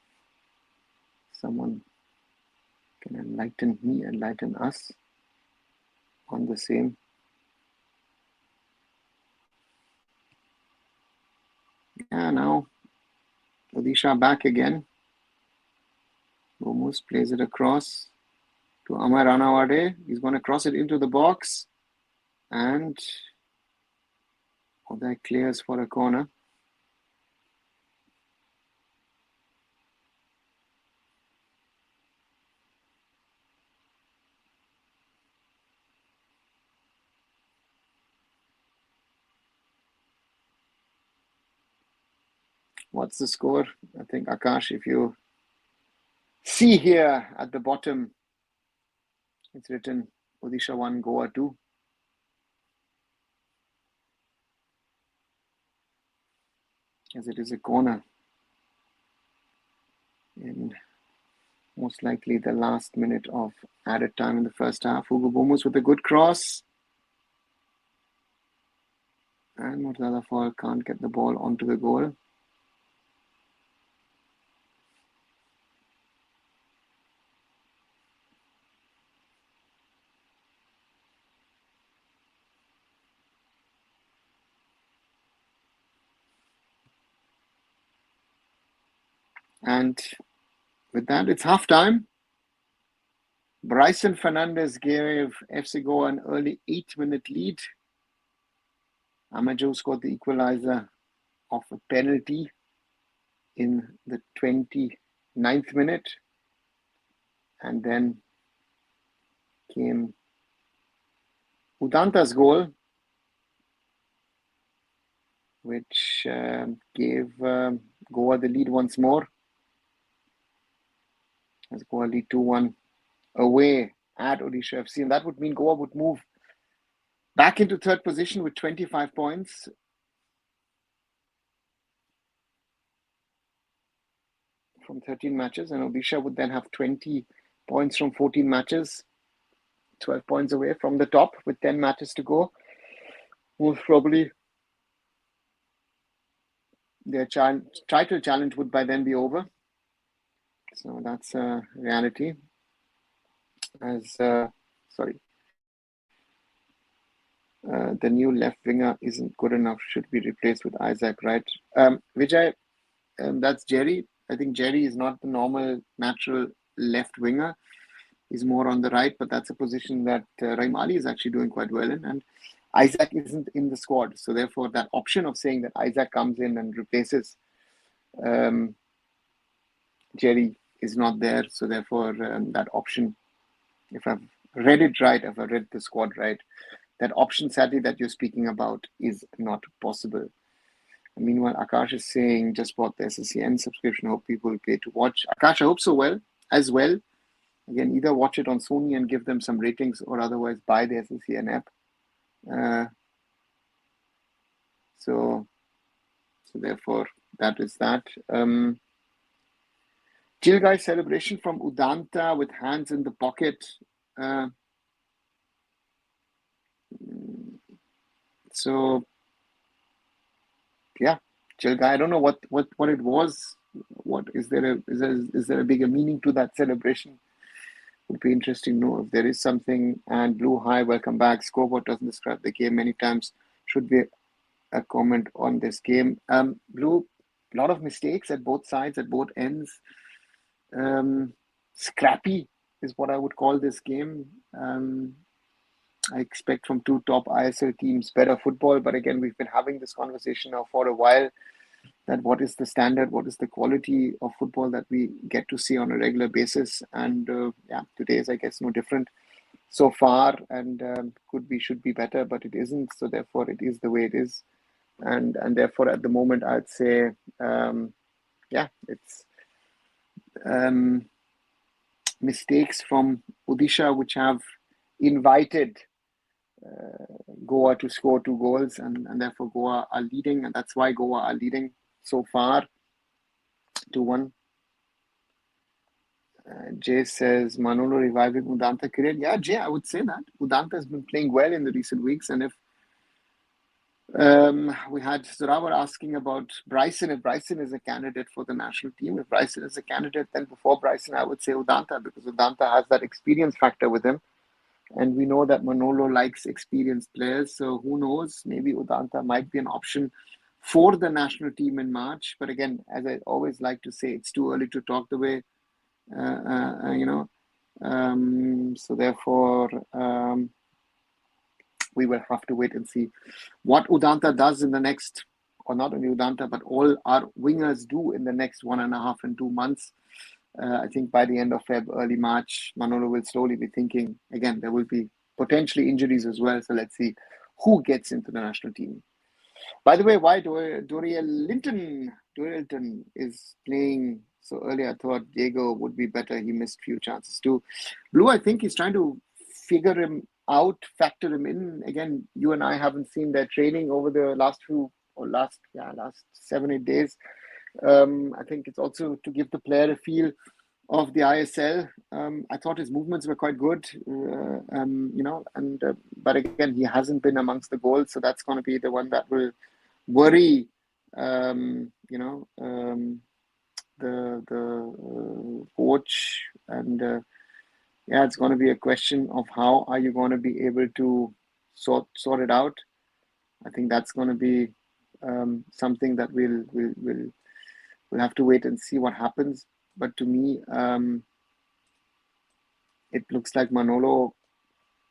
someone can enlighten us on the same. Yeah, now Odisha back again. Momus plays it across to Amar Ranawade. He's going to cross it into the box. And that clears for a corner. What's the score? I think, Akash, if you see here at the bottom, it's written Odisha 1, Goa 2. As it is a corner. In most likely the last minute of added time in the first half. Hugo Bomus with a good cross. And Murtada Fall can't get the ball onto the goal. And with that, it's half time. Bryson Fernandez gave FC Goa an early 8-minute lead. Amajo scored the equalizer of a penalty in the 29th minute. And then came Udanta's goal, which gave Goa the lead once more. As Goa lead 2-1 away at Odisha FC. And that would mean Goa would move back into third position with 25 points. From 13 matches. And Odisha would then have 20 points from 14 matches. 12 points away from the top with 10 matches to go. Most probably their title challenge would by then be over. So that's a reality. The new left winger isn't good enough, should be replaced with Isaac, right? Vijay, that's Jerry. I think Jerry is not the normal, natural left winger. He's more on the right, but that's a position that Rahim Ali is actually doing quite well in. And Isaac isn't in the squad. So therefore, that option of saying that Isaac comes in and replaces Jerry is not there. So therefore, that option, if I've read it right, if I've read the squad right, that option, sadly, that you're speaking about is not possible. And meanwhile, Akash is saying, just bought the SSCN subscription. Hope people will pay to watch. Akash, I hope so as well. Again, either watch it on Sony and give them some ratings or otherwise buy the SSCN app. So therefore, that is that. Chill guy celebration from Udanta with hands in the pocket. So yeah, chill guy. I don't know what it was. What is there a bigger meaning to that celebration? Would be interesting to know if there is something. And Blue, hi, welcome back. Scoreboard doesn't describe the game many times. Should be a comment on this game. Blue, a lot of mistakes at both sides, at both ends. Scrappy is what I would call this game. I expect from two top ISL teams better football, but again, we've been having this conversation now for a while. That what is the standard, what is the quality of football that we get to see on a regular basis, and today is, I guess, no different so far, and should be better, but it isn't. So therefore, it is the way it is, and therefore, at the moment, I'd say, it's mistakes from Odisha which have invited Goa to score 2 goals, and therefore Goa are leading, and that's why Goa are leading so far 2-1. Jay says Manolo reviving Udanta career. Yeah, Jay, I would say that Udanta has been playing well in the recent weeks, and if we had Zorawar asking about Bryson, if Bryson is a candidate for the national team, if Bryson is a candidate, then before Bryson, I would say Udanta, because Udanta has that experience factor with him. And we know that Manolo likes experienced players. So who knows? Maybe Udanta might be an option for the national team in March. But again, as I always like to say, it's too early to talk the way, so therefore, we will have to wait and see what Udanta does in the next, or not only Udanta, but all our wingers do in the next 1.5 and 2 months. I think by the end of Feb, early March, Manolo will slowly be thinking, again, there will be potentially injuries as well. So let's see who gets into the national team. By the way, why Doriel Linton is playing so early? I thought Diego would be better. He missed few chances too. Blue, I think he's trying to figure him out, factor him in. Again, you and I haven't seen their training over the last 7-8 days. I think it's also to give the player a feel of the ISL. I thought his movements were quite good, but again, he hasn't been amongst the goals, so that's going to be the one that will worry, the coach, and it's going to be a question of how are you going to be able to sort it out. I think that's going to be something that we'll have to wait and see what happens. But to me, it looks like Manolo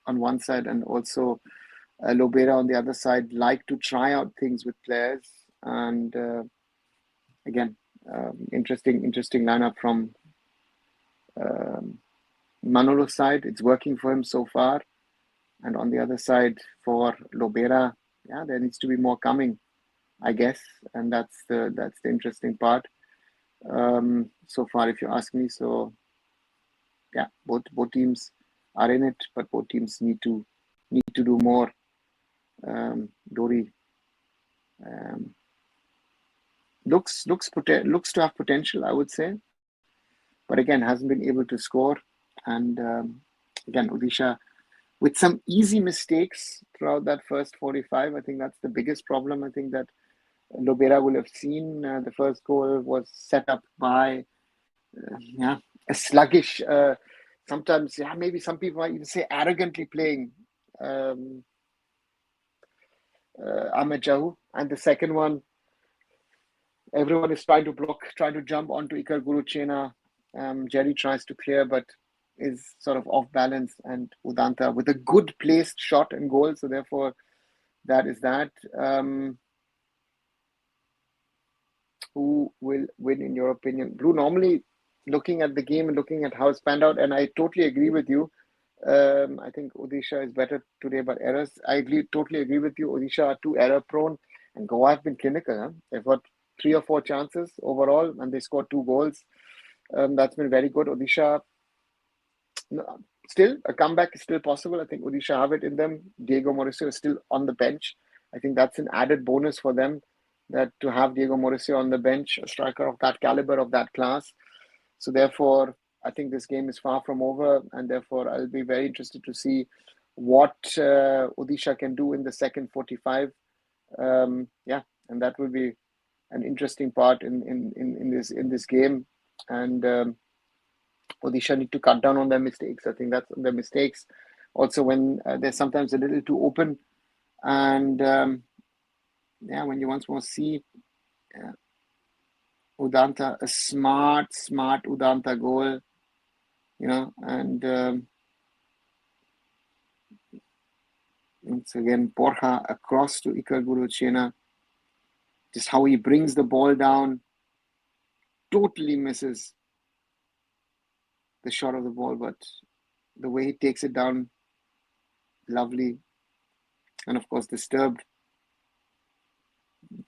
on one side and also Lobera on the other side like to try out things with players. And again, interesting lineup from Manolo's side. It's working for him so far. And on the other side, for Lobera, there needs to be more coming, I guess. And that's the interesting part. So far, if you ask me. So both teams are in it, but both teams need to do more. Dori looks to have potential, I would say, but again hasn't been able to score. And again, Odisha with some easy mistakes throughout that first 45. I think that's the biggest problem. I think that Lobera will have seen. The first goal was set up by a sluggish, sometimes maybe some people might even say arrogantly playing Ahmed Jahu. And the second one, everyone is trying to block, trying to jump onto Ikar Guruchena. Jerry tries to clear, but is sort of off balance, and Udanta with a good placed shot and goal. So therefore, that is that. Who will win in your opinion? Blue, normally looking at the game and looking at how it's panned out, and I totally agree with you. I think Odisha is better today, but errors. Totally agree with you. Odisha are too error prone, and Goa have been clinical. Huh? They've got 3 or 4 chances overall, and they scored 2 goals. That's been very good. Odisha, still a comeback is still possible. I think Odisha have it in them. Diego Mauricio is still on the bench, I think that's an added bonus for them, that to have Diego Mauricio on the bench, a striker of that caliber, of that class. So therefore, I think this game is far from over, and therefore I'll be very interested to see what Odisha can do in the second 45. And that will be an interesting part in this game. And Odisha need to cut down on their mistakes. I think that's their mistakes. Also, when they're sometimes a little too open, and when you once more see Udanta, a smart Udanta goal, and once again, Borja across to Iker Guruchena. Just how he brings the ball down, totally misses the shot of the ball, but the way he takes it down, lovely. And of course, disturbed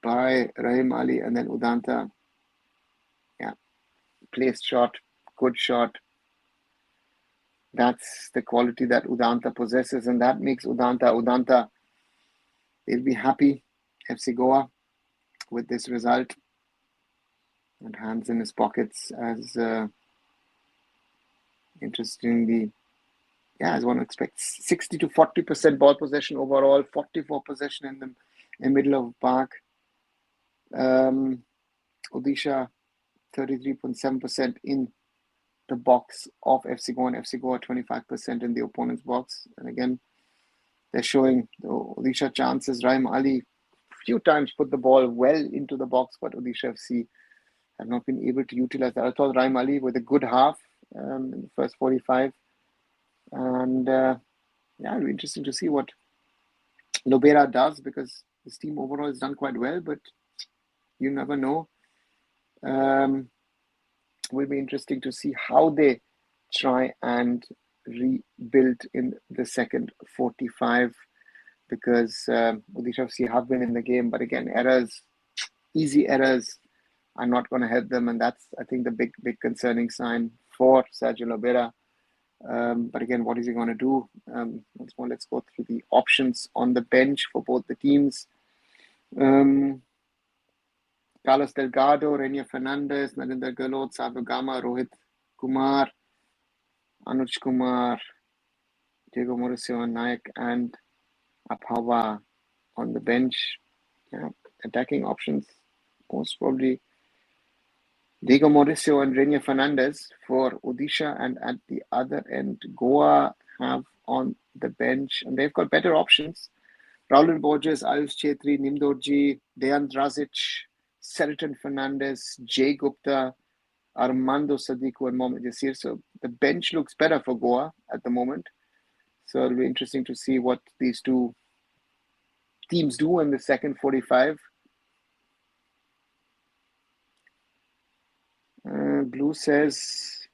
by Rahim Ali, and then Udanta. Yeah, placed shot, good shot. That's the quality that Udanta possesses, and that makes Udanta, they'll be happy, FC Goa, with this result, and hands in his pockets as interestingly, as one expects, 60 to 40% ball possession overall, 44 possession in the middle of the park. Odisha, 33.7% in the box of FC Goa, and FC Goa 25% in the opponent's box. And again, they're showing the Odisha chances. Rahim Ali few times put the ball well into the box, but Odisha FC have not been able to utilize that. I thought Rahim Ali with a good half in the first 45. And it'll be interesting to see what Lobera does, because his team overall has done quite well, but you never know. Will be interesting to see how they try and rebuild in the second 45, because Odisha FC have been in the game, but again, easy errors are not going to help them, and that's, I think, the big concerning sign for Sergio Lobera. But again, what is he going to do? Once more, let's go through the options on the bench for both the teams. Carlos Delgado, Renia Fernandez, Narinder Galot, Sabu Gama, Rohit Kumar, Anuj Kumar, Diego Mauricio Nayak, and Aphawa on the bench. Attacking options, most probably Diego Mauricio and Renia Fernandez for Odisha, and at the other end, Goa have on the bench, and they've got better options. Raul Borges, Ayush Chetri, Nimdorji, Dejan Drazic, Seriton Fernandez, Jay Gupta, Armando Sadiku, and Mohamed Yasir. So the bench looks better for Goa at the moment. So it'll be interesting to see what these two teams do in the second 45. Blue says,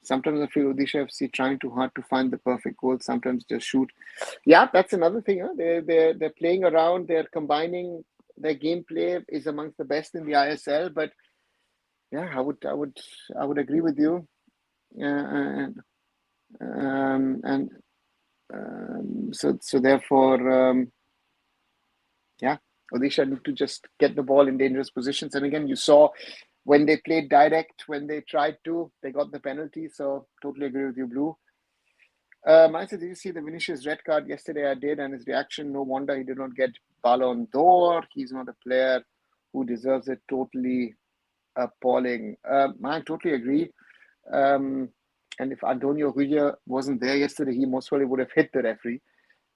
sometimes I feel Odisha FC trying too hard to find the perfect goal, sometimes just shoot. Yeah, that's another thing. They're playing around, they're combining. Their gameplay is amongst the best in the ISL, but yeah, I would agree with you. So therefore, Odisha need to just get the ball in dangerous positions. And again, you saw when they played direct, when they tried to, they got the penalty. So totally agree with you, Blue. Mine said, did you see the Vinicius red card yesterday? I did, and his reaction, no wonder he did not get Ballon d'Or. He's not a player who deserves it. Totally appalling. I totally agree. And if Antonio Rudiger wasn't there yesterday, he most probably would have hit the referee.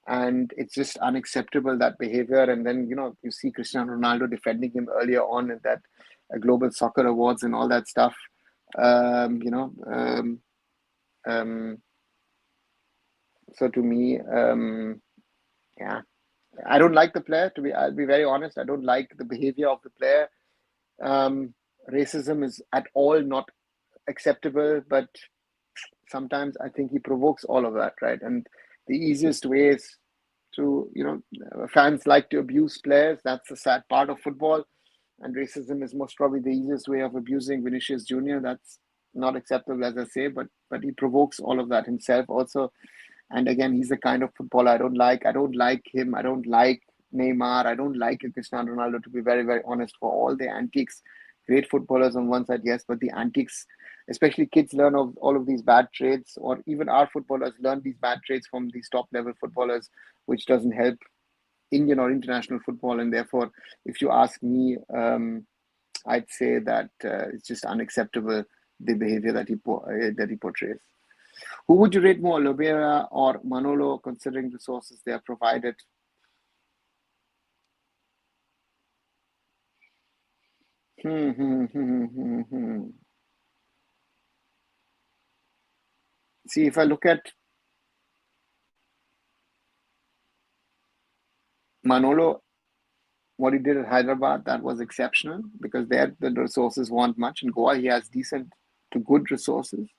And it's just unacceptable, that behavior. And then, you see Cristiano Ronaldo defending him earlier on at that Global Soccer Awards and all that stuff. So to me, I don't like the player. I'll be very honest. I don't like the behavior of the player. Racism is at all not acceptable, but sometimes I think he provokes all of that, right? And the easiest way is to, fans like to abuse players. That's a sad part of football. And racism is most probably the easiest way of abusing Vinicius Jr. That's not acceptable, as I say, but he provokes all of that himself also. And again, he's the kind of footballer I don't like. I don't like him. I don't like Neymar. I don't like Cristiano Ronaldo, to be very, very honest, for all their antics. Great footballers on one side, yes, but the antics, especially kids learn of all of these bad traits, or even our footballers learn these bad traits from these top level footballers, which doesn't help Indian or international football. And therefore, if you ask me, I'd say that it's just unacceptable, the behavior that he portrays. Who would you rate more, Lobera or Manolo, considering resources they are provided? See, if I look at Manolo, what he did at Hyderabad, that was exceptional because there the resources weren't much. In Goa, he has decent to good resources.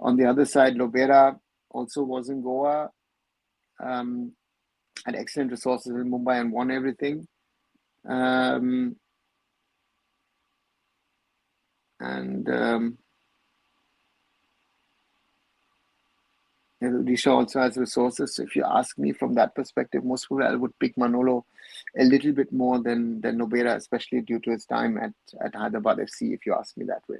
On the other side, Lobera also was in Goa, had excellent resources in Mumbai and won everything. Odisha also has resources. So if you ask me from that perspective, most probably I would pick Manolo a little bit more than Nobera, especially due to his time at Hyderabad FC, if you ask me that way.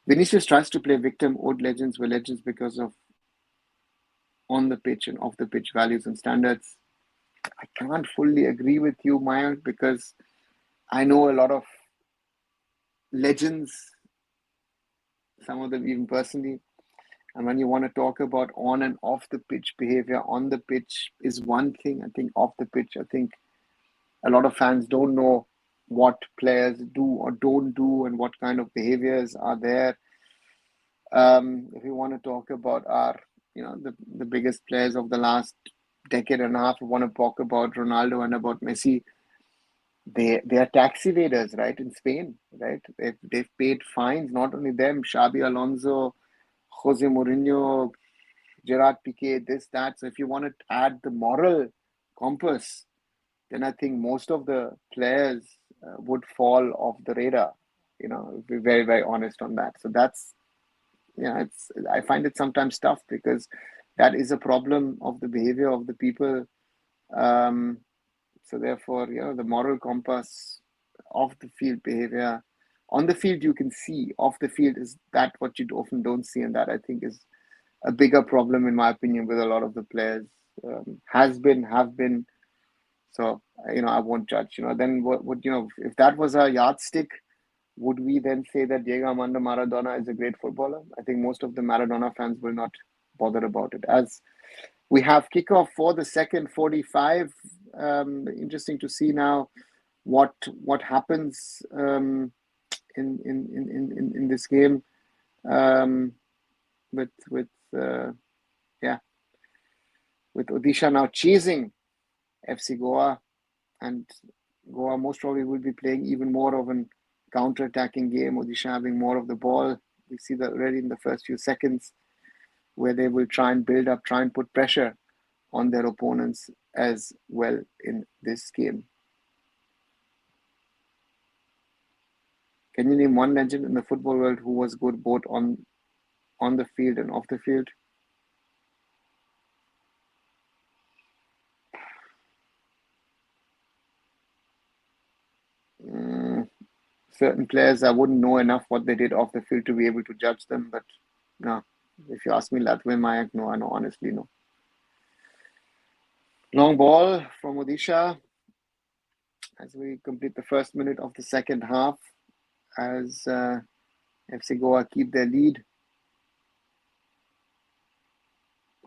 Vinicius tries to play victim. Old legends were legends because of on the pitch and off the pitch values and standards. I can't fully agree with you, Mayank, because I know a lot of legends, some of them even personally. And when you want to talk about on and off the pitch behavior, on the pitch is one thing. I think off the pitch, I think a lot of fans don't know what players do or don't do and what kind of behaviors are there. If you want to talk about the biggest players of the last decade and a half, we want to talk about Ronaldo and about Messi. They are tax evaders, right? In Spain, right? They've paid fines. Not only them, Xabi Alonso, Jose Mourinho, Gerard Piqué, this, that. So if you want to add the moral compass, then I think most of the players would fall off the radar. Be very, very honest on that. So that's, I find it sometimes tough because that is a problem of the behavior of the people. So therefore, the moral compass of the field behavior. On the field, you can see. Off the field is that what you often don't see, and that I think is a bigger problem, in my opinion, with a lot of the players. Have been. So I won't judge. Then what would if that was a yardstick, would we then say that Diego Armando Maradona is a great footballer? I think most of the Maradona fans will not bother about it. As we have kickoff for the second 45. Interesting to see now what happens in this game with Odisha now chasing FC Goa, and Goa most probably will be playing even more of an counter-attacking game. Odisha having more of the ball. We see that already in the first few seconds, where they will try and build up, try and put pressure on their opponents as well in this game. Can you name one legend in the football world who was good both on the field and off the field? Certain players, I wouldn't know enough what they did off the field to be able to judge them. But no, if you ask me that way, Mayank, no, I know, honestly, no. Long ball from Odisha as we complete the first minute of the second half, as FC Goa keep their lead.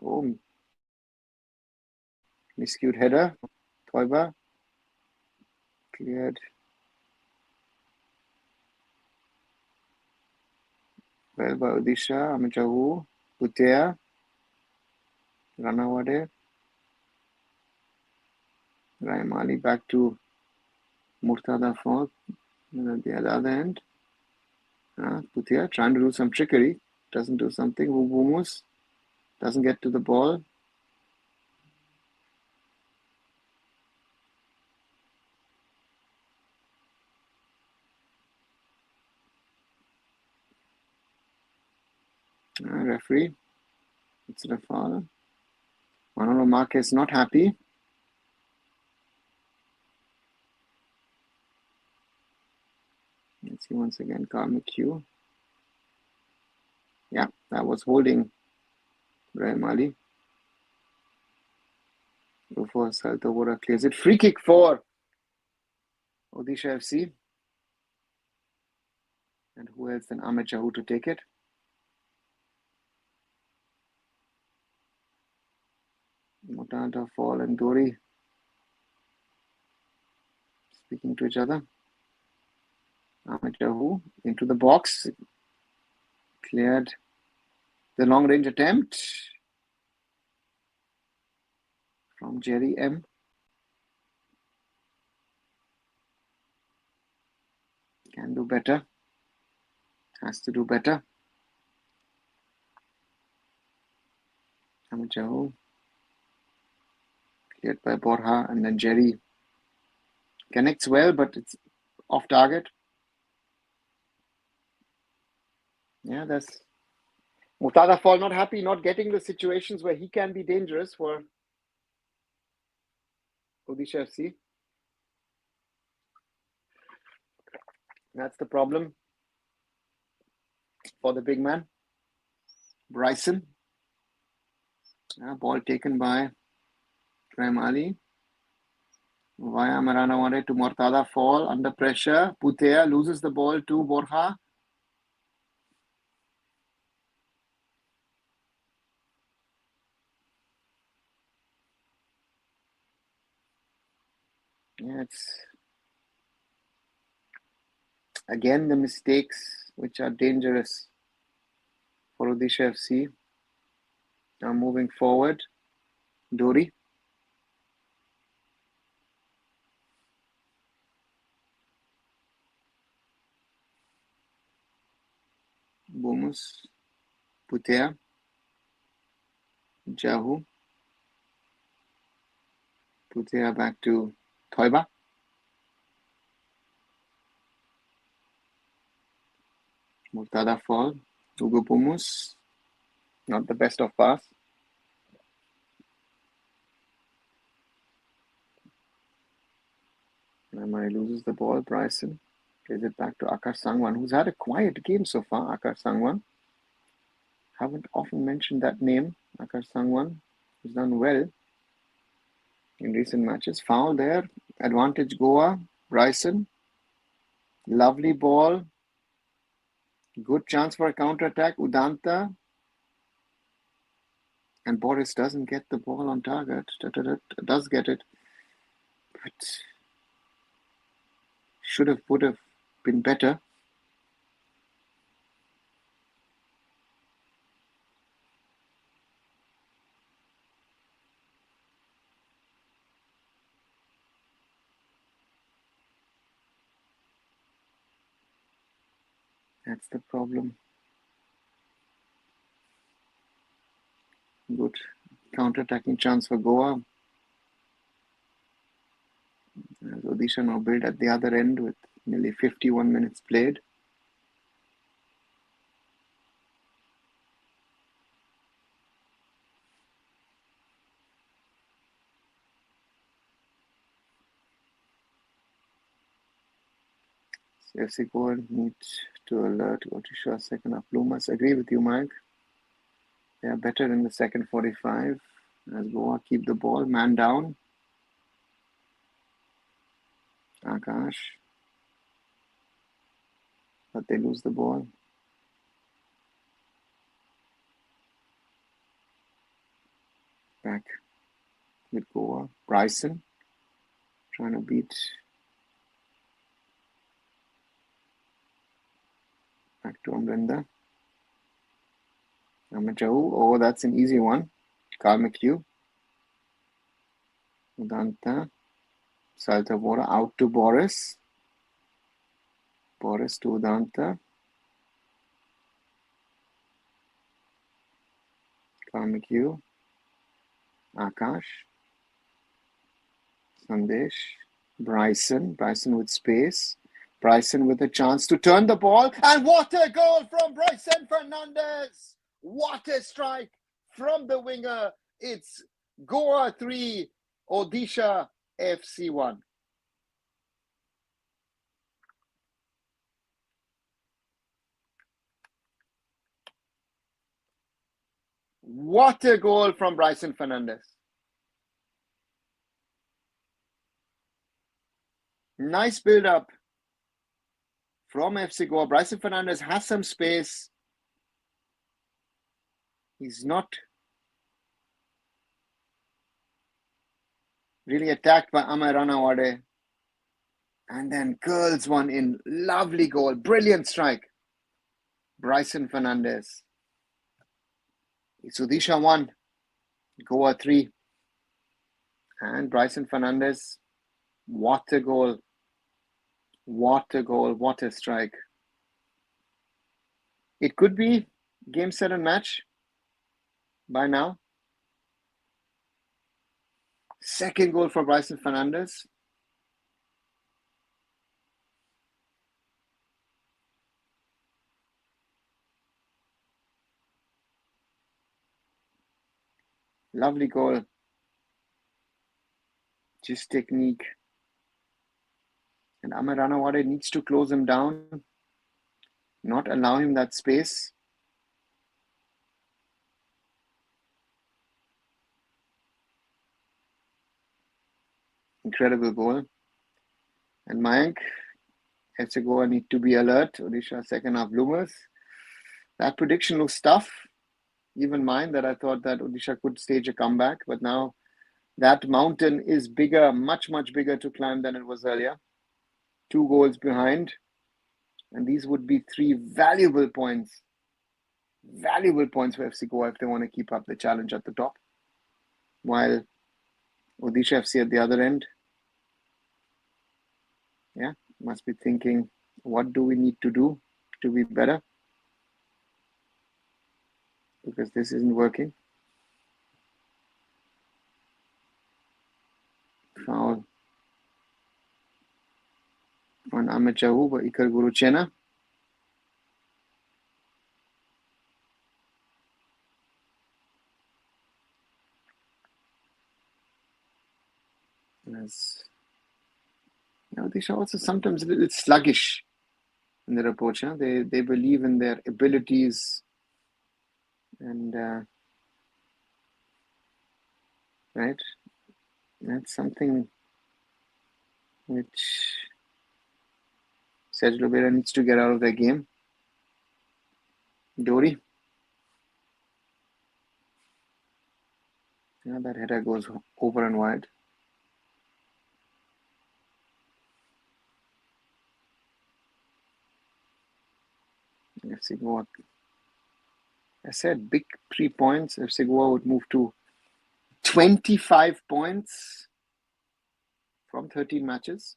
Oh, miscued header. Toiba cleared well by Odisha. Amichahu, Putea, Ranawade, Raimali back to Murtada for the other end. Putea trying to do some trickery, doesn't do something. Bumus doesn't get to the ball. Referee, it's a foul. Manolo Marquez not happy. Let's see once again. Carl McHugh. Yeah, that was holding Ibrahim Ali. Go for Salto Vora, clears it. Free kick for Odisha FC. And who else than Ahmed Chahu to take it? Motanta, Fall and Dori speaking to each other. Ahmed Chahu into the box. Cleared the long range attempt from Jerry M. Can do better. Has to do better. Ahmed Chahu. Cleared by Borja, and then Jerry connects well, but it's off target. Yeah, that's Murtada Fall not happy, not getting the situations where he can be dangerous for Odisha FC. That's the problem for the big man. Bryson. Ball taken by Prem Ali. Via Maranawale to Murtada Fall under pressure. Putea loses the ball to Borja. Yeah, it's again the mistakes which are dangerous for Odisha FC. Now moving forward, Dori. Bomus. Putea. Jahu. Putea back to Thoiba. Murtada Fall. Hugo Bomus. Not the best of pass. Namai loses the ball. Bryson plays it back to Akash Sangwan, who's had a quiet game so far. Akash Sangwan. Haven't often mentioned that name. Akash Sangwan has done well in recent matches. Foul there. Advantage Goa. Bryson. Lovely ball. Good chance for a counter-attack. Udanta. And Boris doesn't get the ball on target. Does get it. But would have been better. That's the problem. Good counter-attacking chance for Goa. As Odisha now build at the other end with nearly 51 minutes played. FC Goa needs to alert Odisha second half. Plumas. Agree with you, Mike. They are better in the second 45. As Goa keep the ball, man down. Akash. But they lose the ball. Back with Goa. Bryson trying to beat back to Amrinda. Amachau. Oh, that's an easy one. Carl McHugh. Udanta. Salta Vora out to Boris. Boris to Udanta. Carl McHugh. Akash. Sandesh. Bryson with space. Bryson with a chance to turn the ball. And what a goal from Bryson Fernandez. What a strike from the winger. It's Goa 3, Odisha FC 1. What a goal from Bryson Fernandes. Nice build-up from FC Goa. Bryson Fernandes has some space. He's not really attacked by Amar Ranawade. And then curls one in. Lovely goal. Brilliant strike. Bryson Fernandes. It's Odisha 1, Goa 3. And Bryson Fernandes, what a goal. What a goal. What a strike. It could be game, set and match by now. Second goal for Bryson Fernandes. Lovely goal. Just technique. And Amar Ranawade needs to close him down, not allow him that space. Incredible goal. And Mayank, FC Goa need to be alert. Odisha second half bloomers. That prediction looks tough. Even mine, that I thought that Odisha could stage a comeback, but now that mountain is bigger, much, much bigger to climb than it was earlier. 2 goals behind. And these would be 3 valuable points. Valuable points for FC Goa if they want to keep up the challenge at the top. While Odisha FC at the other end, must be thinking, what do we need to do to be better? Because this isn't working. Foul on Amachahu by Ikar Guruchena. Odisha also sometimes a little sluggish in their approach. They believe in their abilities, and right, that's something which Sergio Rivera needs to get out of their game. Dory. That header goes over and wide. FC Goa. I said big 3 points. FC Goa would move to 25 points from 13 matches.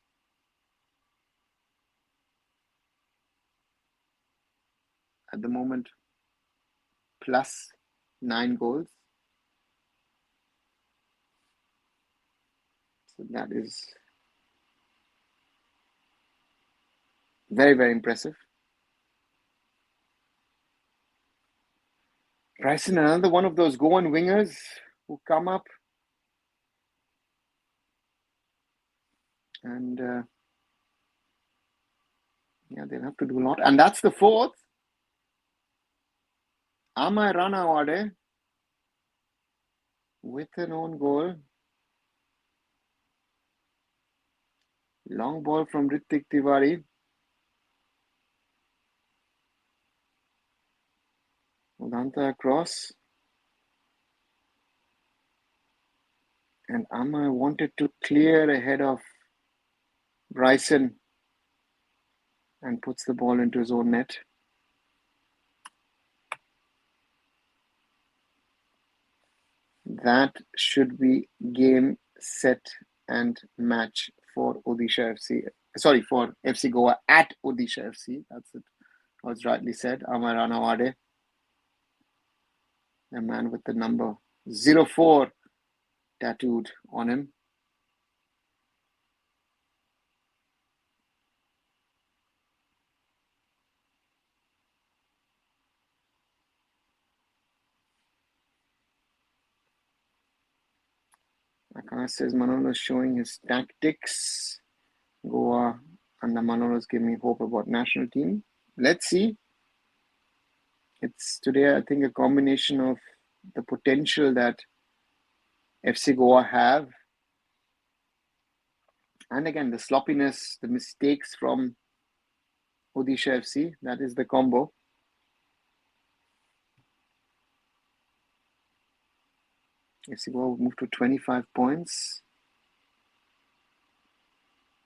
At the moment, plus 9 goals. So that is very, very impressive. Bryson, another one of those Goan wingers who come up and they'll have to do a lot. And that's the 4th. Amar Ranawade with an own goal. Long ball from Ritik Tiwari. Udanta across. And Amar wanted to clear ahead of Bryson and puts the ball into his own net. That should be game, set and match for Odisha FC. Sorry, for FC Goa at Odisha FC. That's it. Was rightly said. Amar Ranawade, the man with the number 04 tattooed on him. Akash says Manolo is showing his tactics. Goa and the Manolos give me hope about national team. Let's see. It's today, I think, a combination of the potential that FC Goa have. And again, the sloppiness, the mistakes from Odisha FC, that is the combo. FC Goa moved to 25 points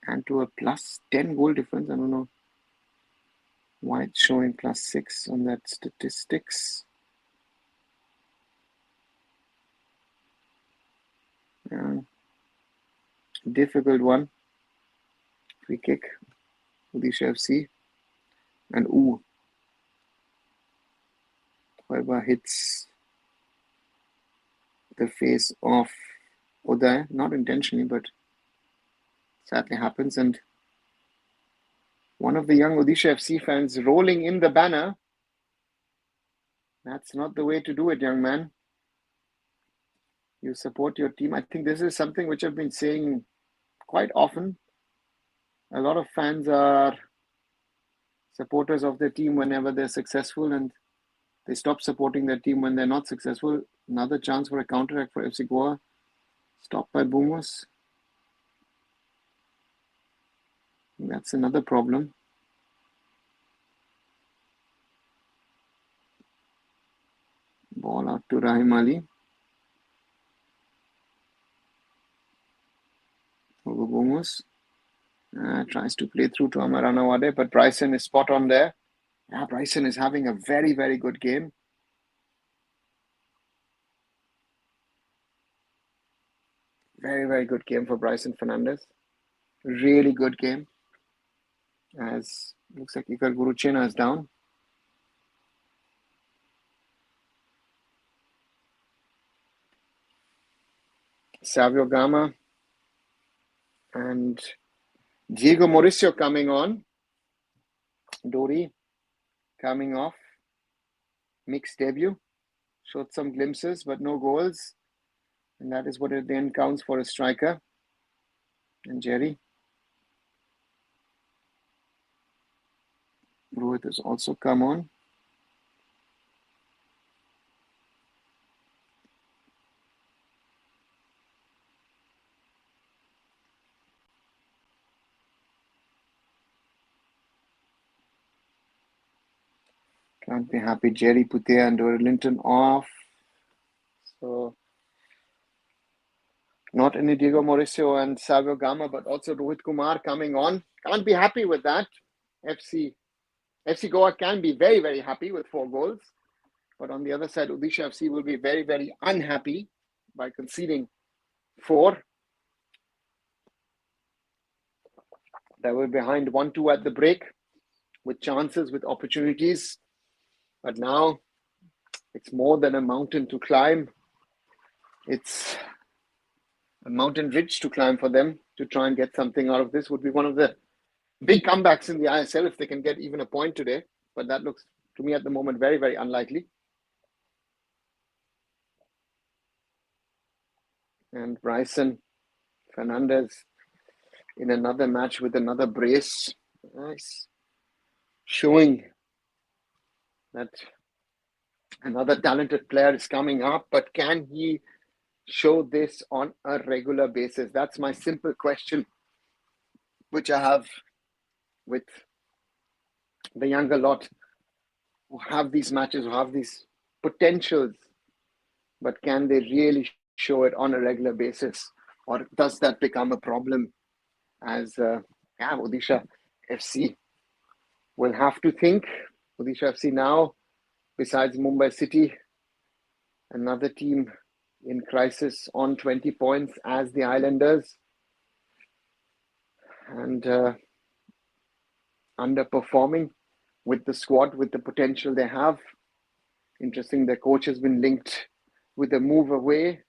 and to a plus 10 goal difference. I don't know why it's showing plus 6 on that statistics. Difficult one. Free kick, Odisha FC. And whoever hits the face of Uday, not intentionally, but sadly happens. And one of the young Odisha FC fans rolling in the banner. That's not the way to do it, young man. You support your team. I think this is something which I've been saying quite often. A lot of fans are supporters of their team whenever they're successful, and they stop supporting their team when they're not successful. Another chance for a counterattack for FC Goa. Stopped by Boomers. That's another problem. Ball out to Rahim Ali. Over Boomers. Tries to play through to Amar Anawade, but Bryson is spot on there. Yeah, Bryson is having a very, very good game. Very, very good game for Bryson Fernandez. Really good game. As looks like Ikar Guruchena is down. Savio Gama and Diego Mauricio coming on. Dori coming off. Mixed debut. Showed some glimpses, but no goals. And that is what it then counts for a striker. And Jerry. Rohit has also come on. Can't be happy. Jerry Putea and Dory Linton off. So not only Diego Mauricio and Savio Gama, but also Rohit Kumar coming on. Can't be happy with that. FC Goa can be very, very happy with 4 goals. But on the other side, Odisha FC will be very, very unhappy by conceding 4. They were behind 1-2 at the break with chances, with opportunities. But now it's more than a mountain to climb. It's a mountain ridge to climb for them to try and get something out of this. Would be one of the big comebacks in the ISL if they can get even a point today. But that looks, to me at the moment, very, very unlikely. And Bryson Fernandez in another match with another brace. Nice. Showing that another talented player is coming up, but can he show this on a regular basis? That's my simple question, which I have with the younger lot who have these matches, who have these potentials, but can they really show it on a regular basis? Or does that become a problem as Odisha FC will have to think? Odisha FC now, besides Mumbai City, another team in crisis on 20 points as the Islanders, and underperforming with the squad, with the potential they have. Interesting, their coach has been linked with a move away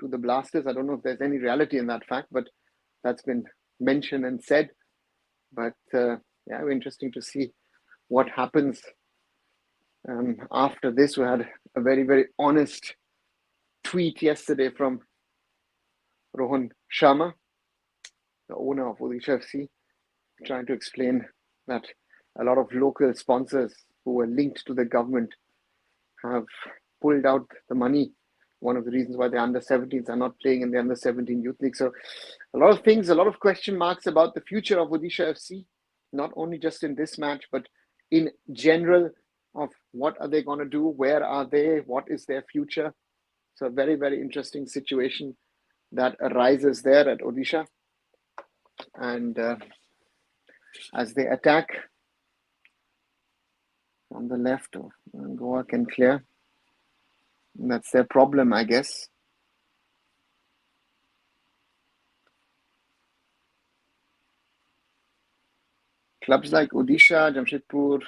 to the Blasters. I don't know if there's any reality in that fact, but that's been mentioned and said. But interesting to see what happens after this. We had a very, very honest tweet yesterday from Rohan Sharma, the owner of Odisha FC, trying to explain that a lot of local sponsors who were linked to the government have pulled out the money. One of the reasons why the under-17s are not playing in the under-17 youth league. So a lot of things, a lot of question marks about the future of Odisha FC, not only just in this match, but in general of what are they going to do? Where are they? What is their future? So a very, very interesting situation that arises there at Odisha. And as they attack from the left, Goa can clear. And that's their problem, I guess. Clubs like Odisha, Jamshedpur,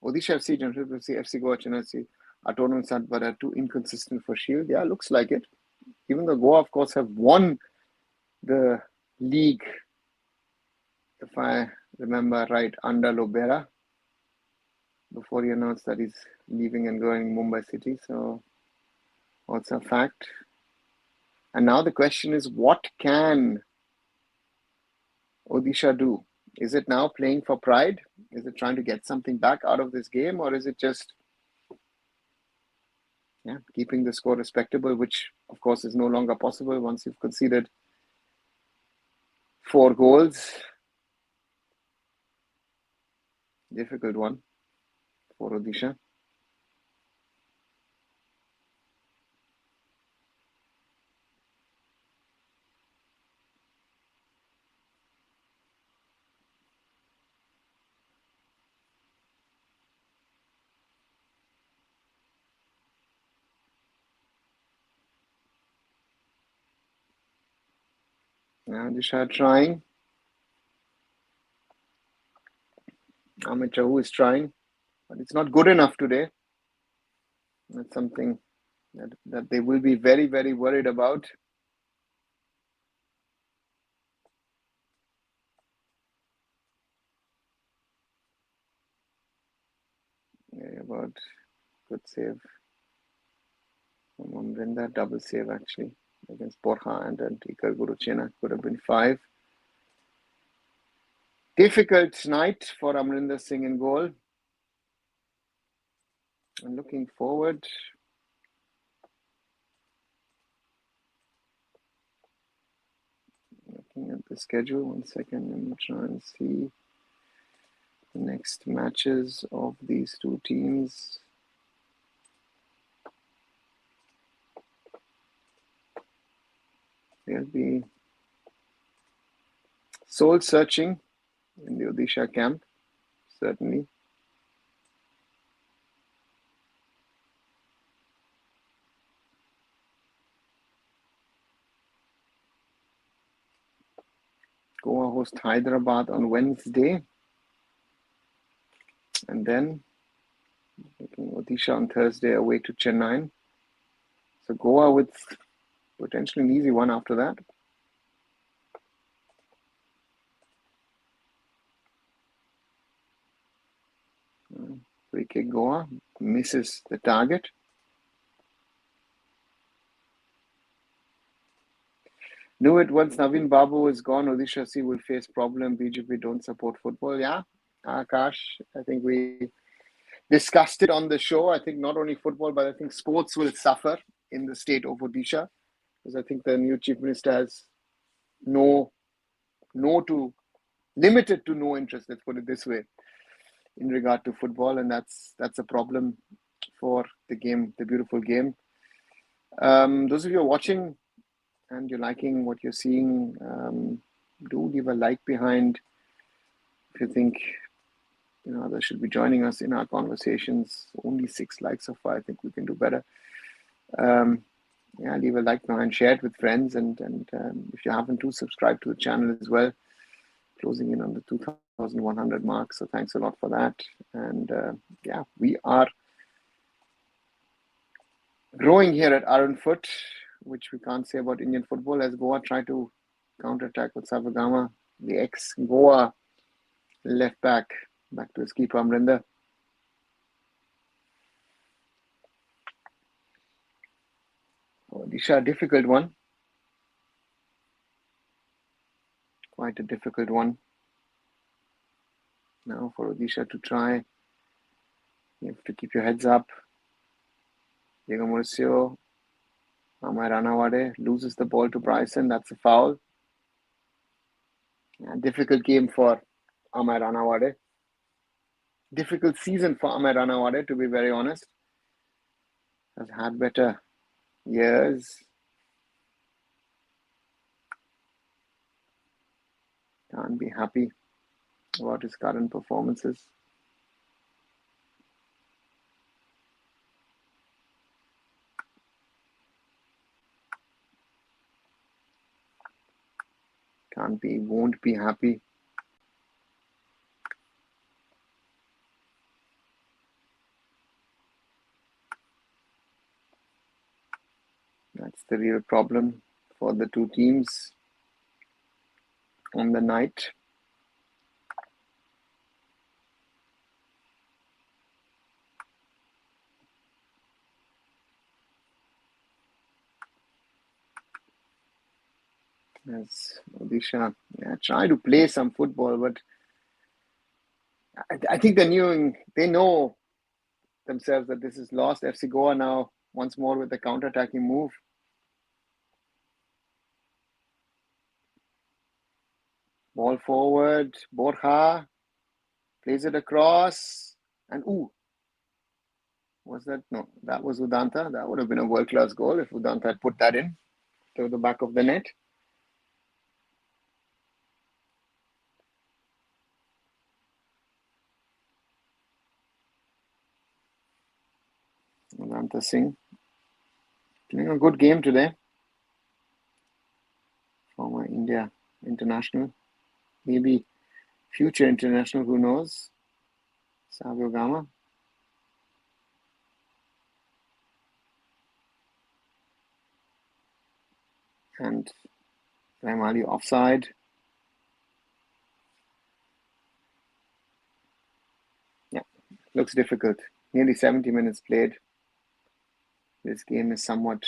Odisha FC, Jamshedpur FC, FC Goa, Chennai FC are tournaments that but are too inconsistent for Shield. Yeah, looks like it. Even though Goa, of course, have won the league, if I remember right, under Lobera before he announced that he's leaving and going Mumbai City. So that's a fact. And now the question is, what can Odisha do? Is it now playing for pride? Is it trying to get something back out of this game? Or is it just keeping the score respectable, which of course is no longer possible once you've conceded 4 goals? Difficult one for Odisha. Odisha trying. Amit Chahu is trying, but it's not good enough today. That's something that they will be very, very worried about. About good save from Amrinda, double save actually against Borja, and then Tikar Guruchena could have been 5. Difficult night for Amrinder Singh in goal. And looking forward, looking at the schedule, 1 second, and try and see the next matches of these two teams. They'll be soul searching in the Odisha camp, certainly. Goa host Hyderabad on Wednesday. And then Odisha on Thursday away to Chennai. So Goa with potentially an easy one after that. Free kick Goa misses the target. Knew it once Naveen Babu is gone, Odisha FC will face problem. BJP don't support football. Yeah, Akash, I think we discussed it on the show. I think not only football, but I think sports will suffer in the state of Odisha, because I think the new chief minister has limited to no interest, let's put it this way, in regard to football, and that's a problem for the game, the beautiful game. Those of you who are watching and you're liking what you're seeing, do leave a like behind if you think others should be joining us in our conversations. Only 6 likes so far. I think we can do better. Leave a like behind, share it with friends, and if you haven't, do subscribe to the channel as well. Closing in on the 2,100 mark, so thanks a lot for that. And we are growing here at Arunfoot, which we can't say about Indian football, as Goa try to counter-attack with Savagama, the ex-Goa left back to his keeper Amrinder. Odisha, a difficult one. Quite a difficult one. Now for Odisha to try, you have to keep your heads up. Diego Mauricio, Amai Ranawade loses the ball to Bryson. That's a foul. Yeah, difficult game for Amai Ranawade. Difficult season for Amai Ranawade, to be very honest. Has had better years. Can't be happy about his current performances. Won't be happy. That's the real problem for the two teams on the night. As Odisha try to play some football, but I think they know themselves that this is lost. FC Goa now once more with the counter-attacking move. Ball forward, Borja plays it across, and was that? No, that was Udanta. That would have been a world-class goal if Udanta had put that in to the back of the net. Udanta Singh playing a good game today. Former India international, maybe future international, who knows? Savio Gama. And Raimali offside. Yeah, looks difficult. Nearly 70 minutes played. This game is somewhat,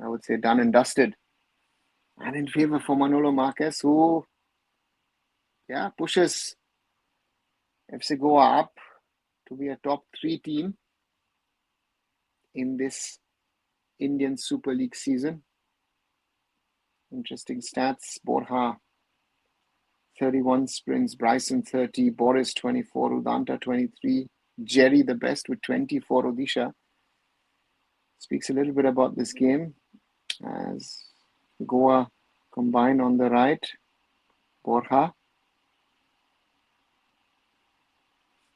I would say, done and dusted. And in favor for Manolo Marquez, who pushes FC Goa up to be a top 3 team in this Indian Super League season. Interesting stats. Borja 31 sprints, Bryson 30, Boris 24, Udanta 23, Jerry the best with 24. Odisha speaks a little bit about this game as Goa combine on the right. Borja.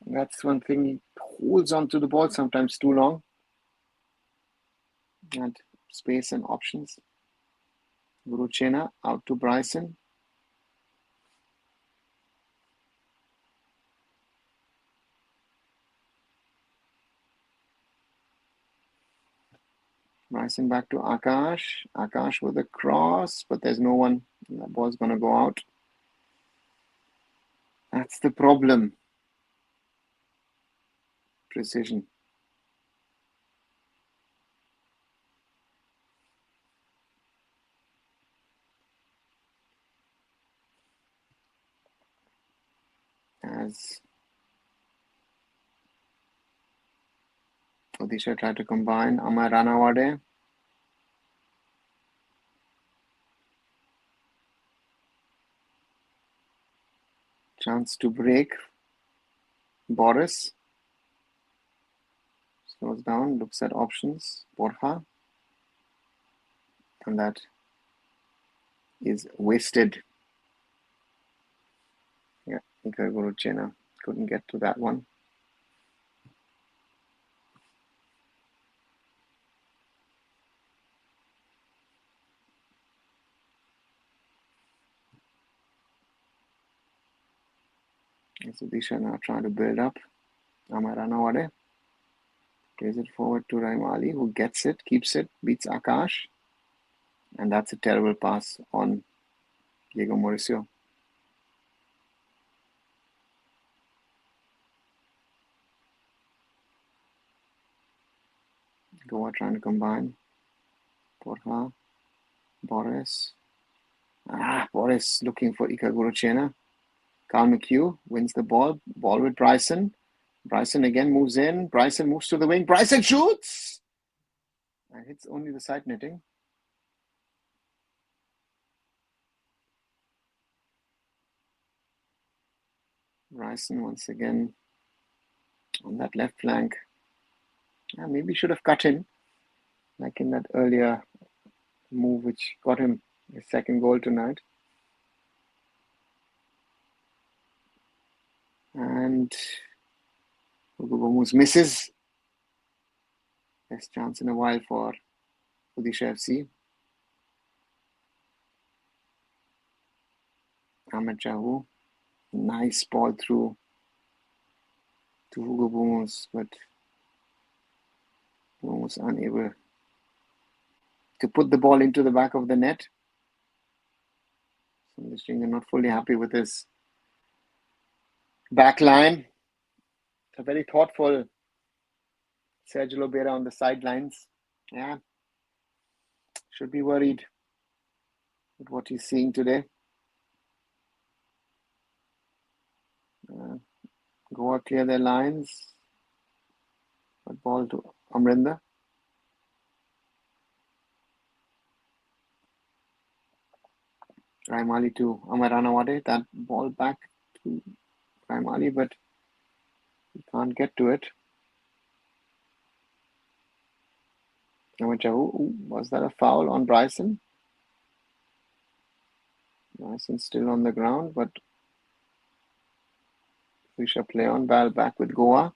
That's one thing, he holds on to the ball sometimes too long. And space and options. Guruchena out to Bryson. Bryson back to Akash. Akash with a cross, but there's no one. That ball's going to go out. That's the problem. Precision. As Odisha tried to combine, Amar Ranawade. Chance to break. Boris slows down, looks at options. Borja. And that is wasted. Yeah, Ikar Guruchena couldn't get to that one. So Disha now trying to build up. Amar Ranawade plays it forward to Raimali, who gets it, keeps it, beats Akash. And that's a terrible pass on Diego Mauricio. Goa trying to combine. Borja, Boris. Boris looking for Ika Guruchena. Carl McHugh wins the ball. Ball with Bryson. Bryson again moves in. Bryson moves to the wing. Bryson shoots! and hits only the side netting. Bryson once again on that left flank. Maybe should have cut in, like in that earlier move which got him his second goal tonight. And Bhubaneswar misses. Best chance in a while for Odisha FC. Ahmed Chahu. Nice ball through to Bhubaneswar, but was unable to put the ball into the back of the net. So Sandhu not fully happy with his back line. A very thoughtful Sergio Lobera on the sidelines. Yeah, should be worried with what he's seeing today. Goa clear their lines. But ball to Amrinder. Raimali to Amaranawade. That ball back to Raimali, but he can't get to it. Was that a foul on Bryson? Bryson's still on the ground, but we shall play on. Ball back with Goa.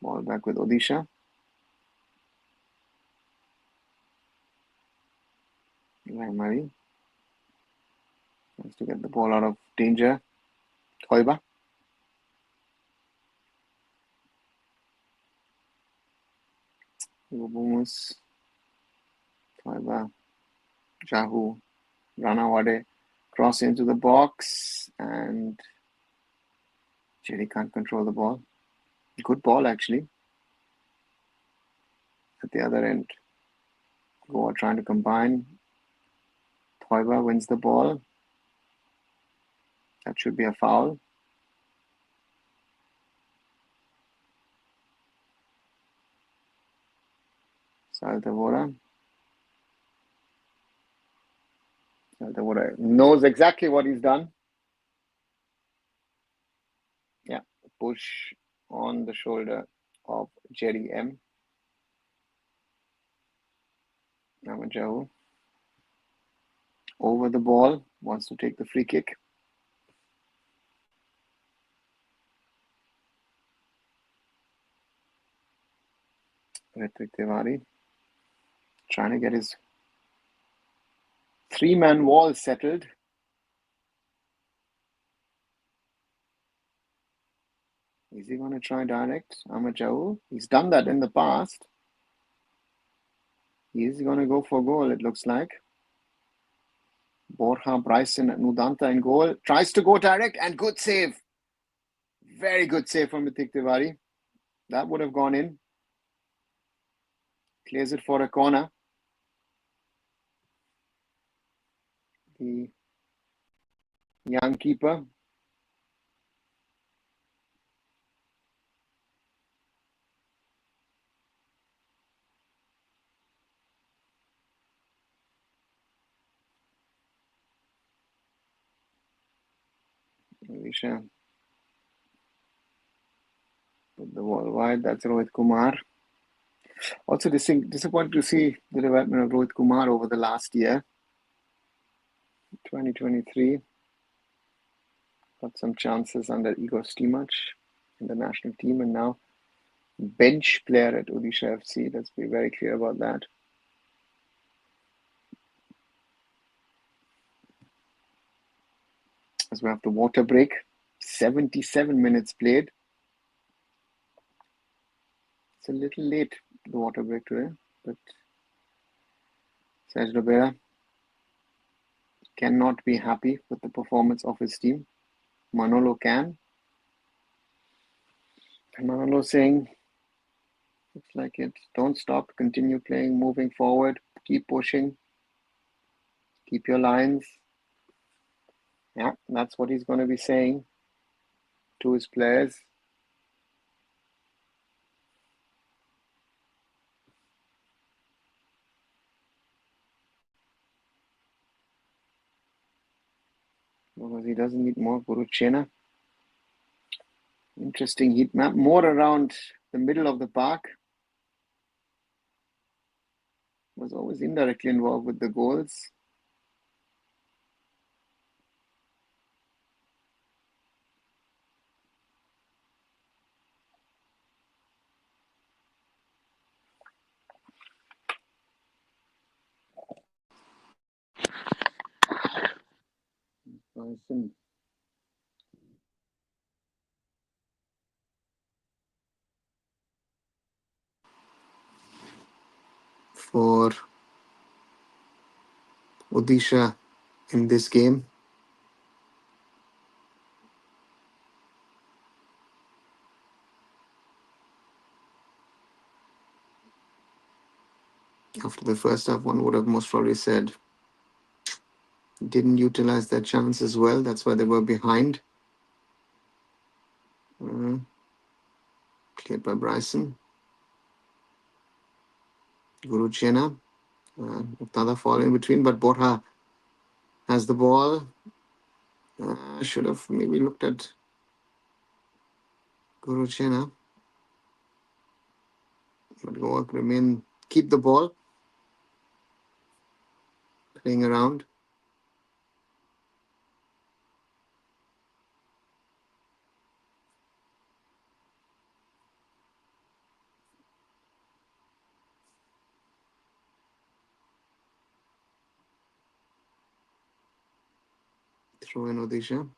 Ball back with Odisha. Raimali has to get the ball out of danger. Thoiba. Bhubaneswar. Thoiba. Jahu. Ranawade. Cross into the box, and Jerry can't control the ball. Good ball, actually. At the other end, Goa trying to combine. Thoiba wins the ball. That should be a foul. Saltavora knows exactly what he's done. Yeah, push on the shoulder of Jerry M. Namajahu over the ball, wants to take the free kick. Ritvik Tiwari trying to get his three-man wall settled. Is he going to try direct? Amajau, he's done that in the past. He's going to go for goal, it looks like. Borja, Bryson, and Udanta in goal. Tries to go direct, and good save. Very good save from Ritvik Tiwari. That would have gone in. Clears it for a corner. The young keeper. Odisha put the ball wide. That's Rohit Kumar. Also disappointed to see the development of Rohit Kumar over the last year. 2023. Got some chances under Igor Stimac in the national team, and now bench player at Odisha FC. Let's be very clear about that. As we have the water break, 77 minutes played. It's a little late, the water break today, but Sergio Lobera cannot be happy with the performance of his team. Manolo can. And Manolo saying, looks like it, don't stop, continue playing, moving forward, keep pushing, keep your lines. Yeah, that's what he's going to be saying to his players. because he doesn't need more. Guruchena. Interesting heat map. More around the middle of the park. Was always indirectly involved with the goals. Bryson. For Odisha in this game. After the first half, one would have most probably said didn't utilize that chance as well. That's why they were behind. Cleared by Bryson. Guruchena. Another fall in between, but Borja has the ball. Should have maybe looked at Guruchena. But Goa keep the ball. Playing around. Throw in Odisha.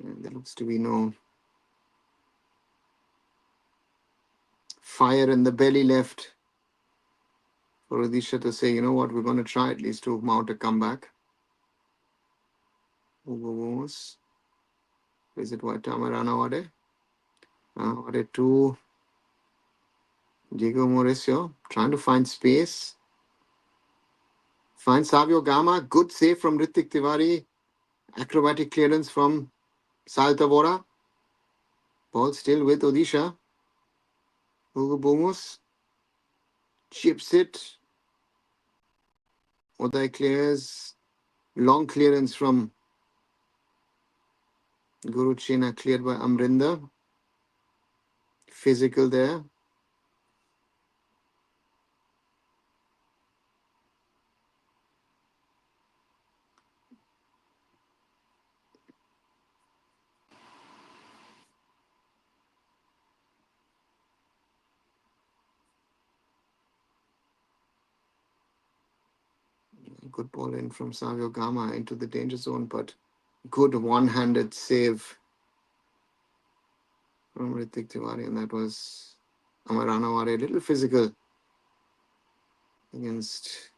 And there looks to be no fire in the belly left for Odisha to say, you know what, we're going to try at least to mount a comeback. Is it Waitama Ranawade? Ranawade to Diego Mauricio, trying to find space. Finds Savio Gama. Good save from Ritik Tiwari. Acrobatic clearance from Sal Tavora. Ball still with Odisha. Hugo Bomus chips it. Oday clears. Long clearance from Guruchena, cleared by Amrinder. Physical there. Good ball in from Savio Gama into the danger zone, but good one-handed save from Ritik Tiwari, and that was Amaranaware. A little physical against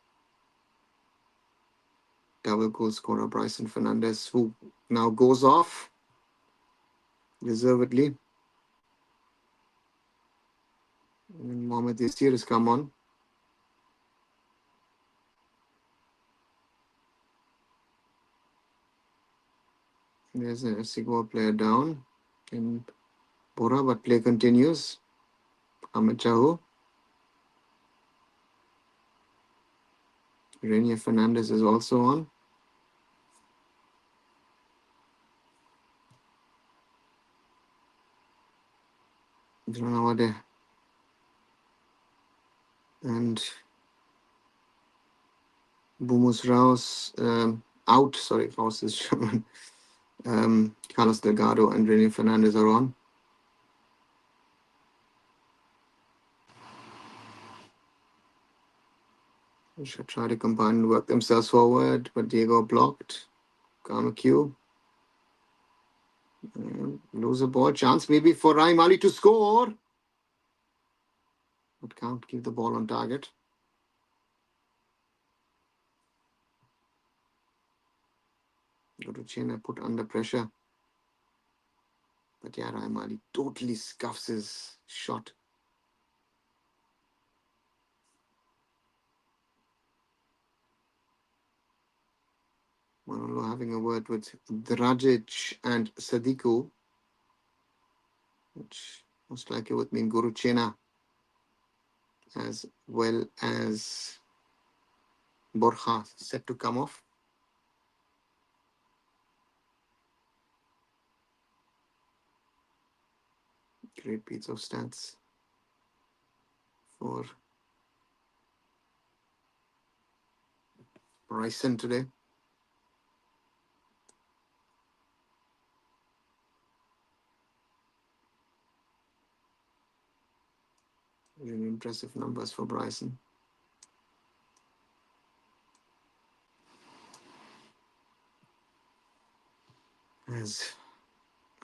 double goal scorer Bryson Fernandez, who now goes off deservedly. And Mohamed Yasir has come on. There's an FC Goa player down in Bora, but play continues. Amit Chahu. Renier Fernandez is also on. Dranawade. And Bumus Raus out. Sorry, Raus is German. Carlos Delgado and Renier Fernandez are on. They should try to combine and work themselves forward, but Diego blocked. Kamaku. Lose a ball. Chance maybe for Raim Ali to score. But can't keep the ball on target. Guruchena put under pressure. But yeah, Raim Ali totally scuffs his shot. Manolo having a word with Dragic and Sadiku, which most likely would mean Guruchena, as well as Borja set to come off. Great piece of stats for Bryson today. Really impressive numbers for Bryson. As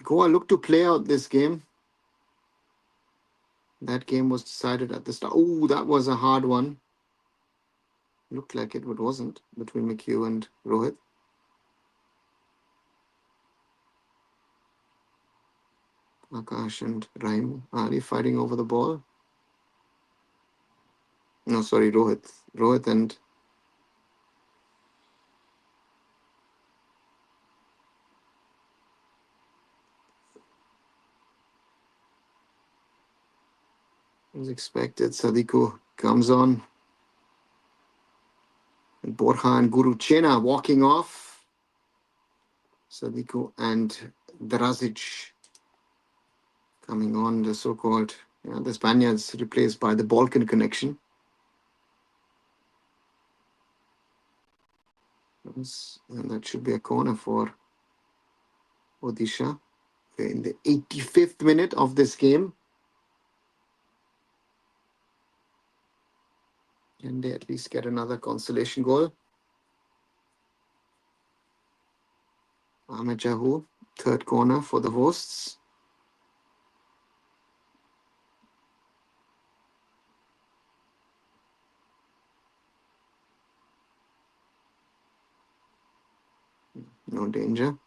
Goa looked to play out this game. That game was decided at the start. Oh, that was a hard one. Looked like it, but wasn't, between McHugh and Rohit. Akash and Rahim Ali fighting over the ball. No, sorry, Rohit. Rohit and as expected, Sadiku comes on. And Borja and Guru Chena walking off. Sadiku and Drazic coming on, the so-called, the Spaniards replaced by the Balkan connection. And that should be a corner for Odisha. Okay, in the 85th minute of this game. Can they at least get another consolation goal? Ahmed Jahu, third corner for the hosts. No danger.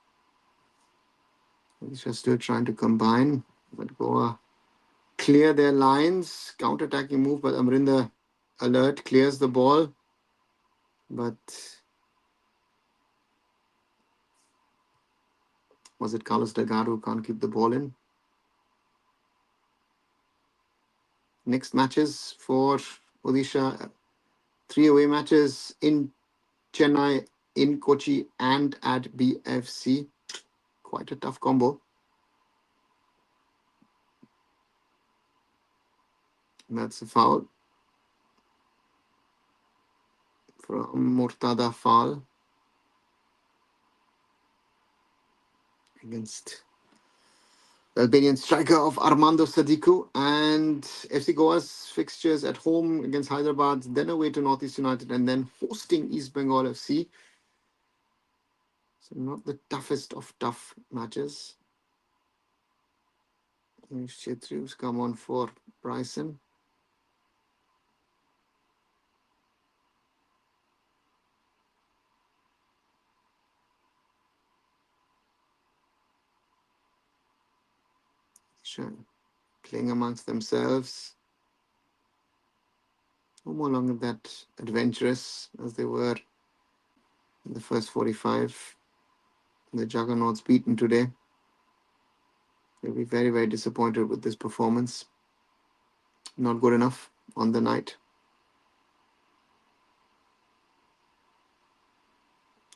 He's just still trying to combine, but Goa clear their lines. Counter-attacking move, but Amrinder Alert clears the ball. But was it Carlos Delgado who can't keep the ball in? Next matches for Odisha, 3 away matches in Chennai, in Kochi, and at BFC. Quite a tough combo. And that's a foul from Murtada Fall against the Albanian striker of Armando Sadiku. And FC Goa's fixtures at home against Hyderabad, then away to Northeast United, and then hosting East Bengal FC. So not the toughest of tough matches. Chetriu's come on for Bryson. Sure. Playing amongst themselves. No more longer that adventurous as they were in the first 45. The Juggernauts beaten today. They'll be very, very disappointed with this performance. Not good enough on the night.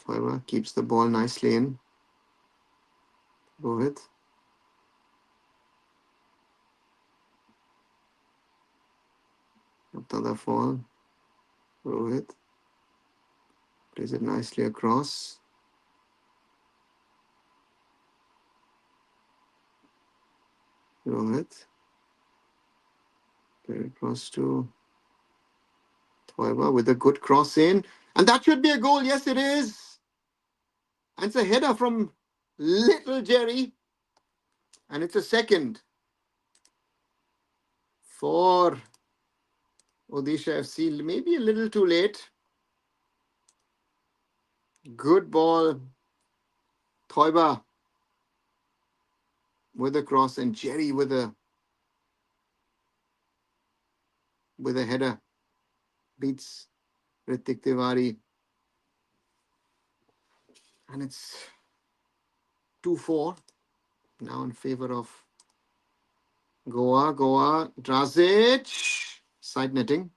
However, keeps the ball nicely in. Rohit. Another fall. Rohit. Plays it nicely across. Rohit. Play it across to Thoiba with a good cross in. And that should be a goal. Yes, it is. And it's a header from Little Jerry. And it's a second for Odisha FC. Maybe a little too late. Good ball. Thoiba with a cross and Jerry with a header. Beats Ritik Tiwari. And it's 2-4 now in favor of Goa. Drazic. Side netting.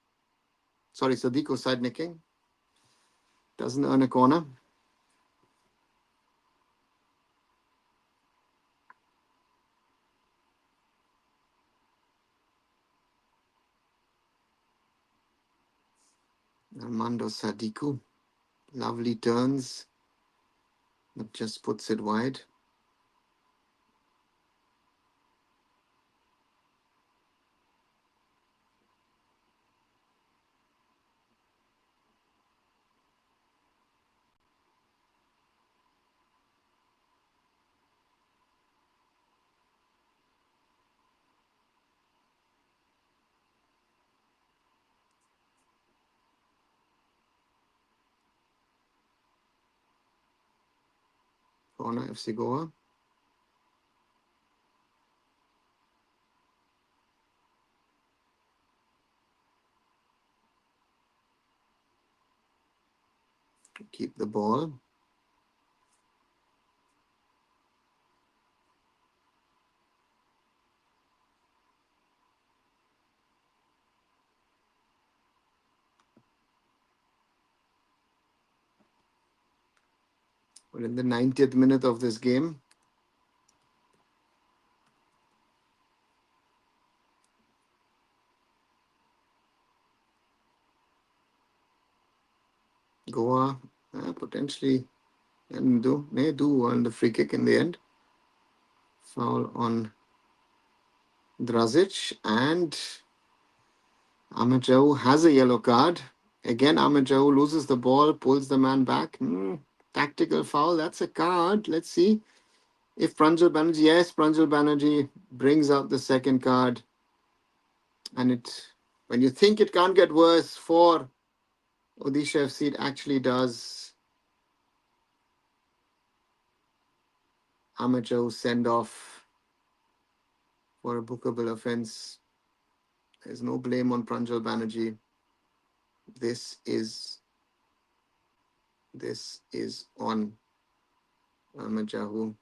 Sorry, Sadiku side netting. Doesn't earn a corner. Armando Sadiku. Lovely turns. But just puts it wide. Corner FC Goa. Keep the ball. We're in the 90th minute of this game. Goa potentially and may do on the free kick in the end. Foul on Drazic, and Ahmed Jau has a yellow card. Again, Ahmed Jau loses the ball, pulls the man back. Tactical foul. That's a card. Let's see if Pranjal Banerjee. Yes, Pranjal Banerjee brings out the second card. And when you think it can't get worse for Odisha FC, it actually does. Ahmed Jau send off for a bookable offence. There's no blame on Pranjal Banerjee. This is on Ahmed Jahu.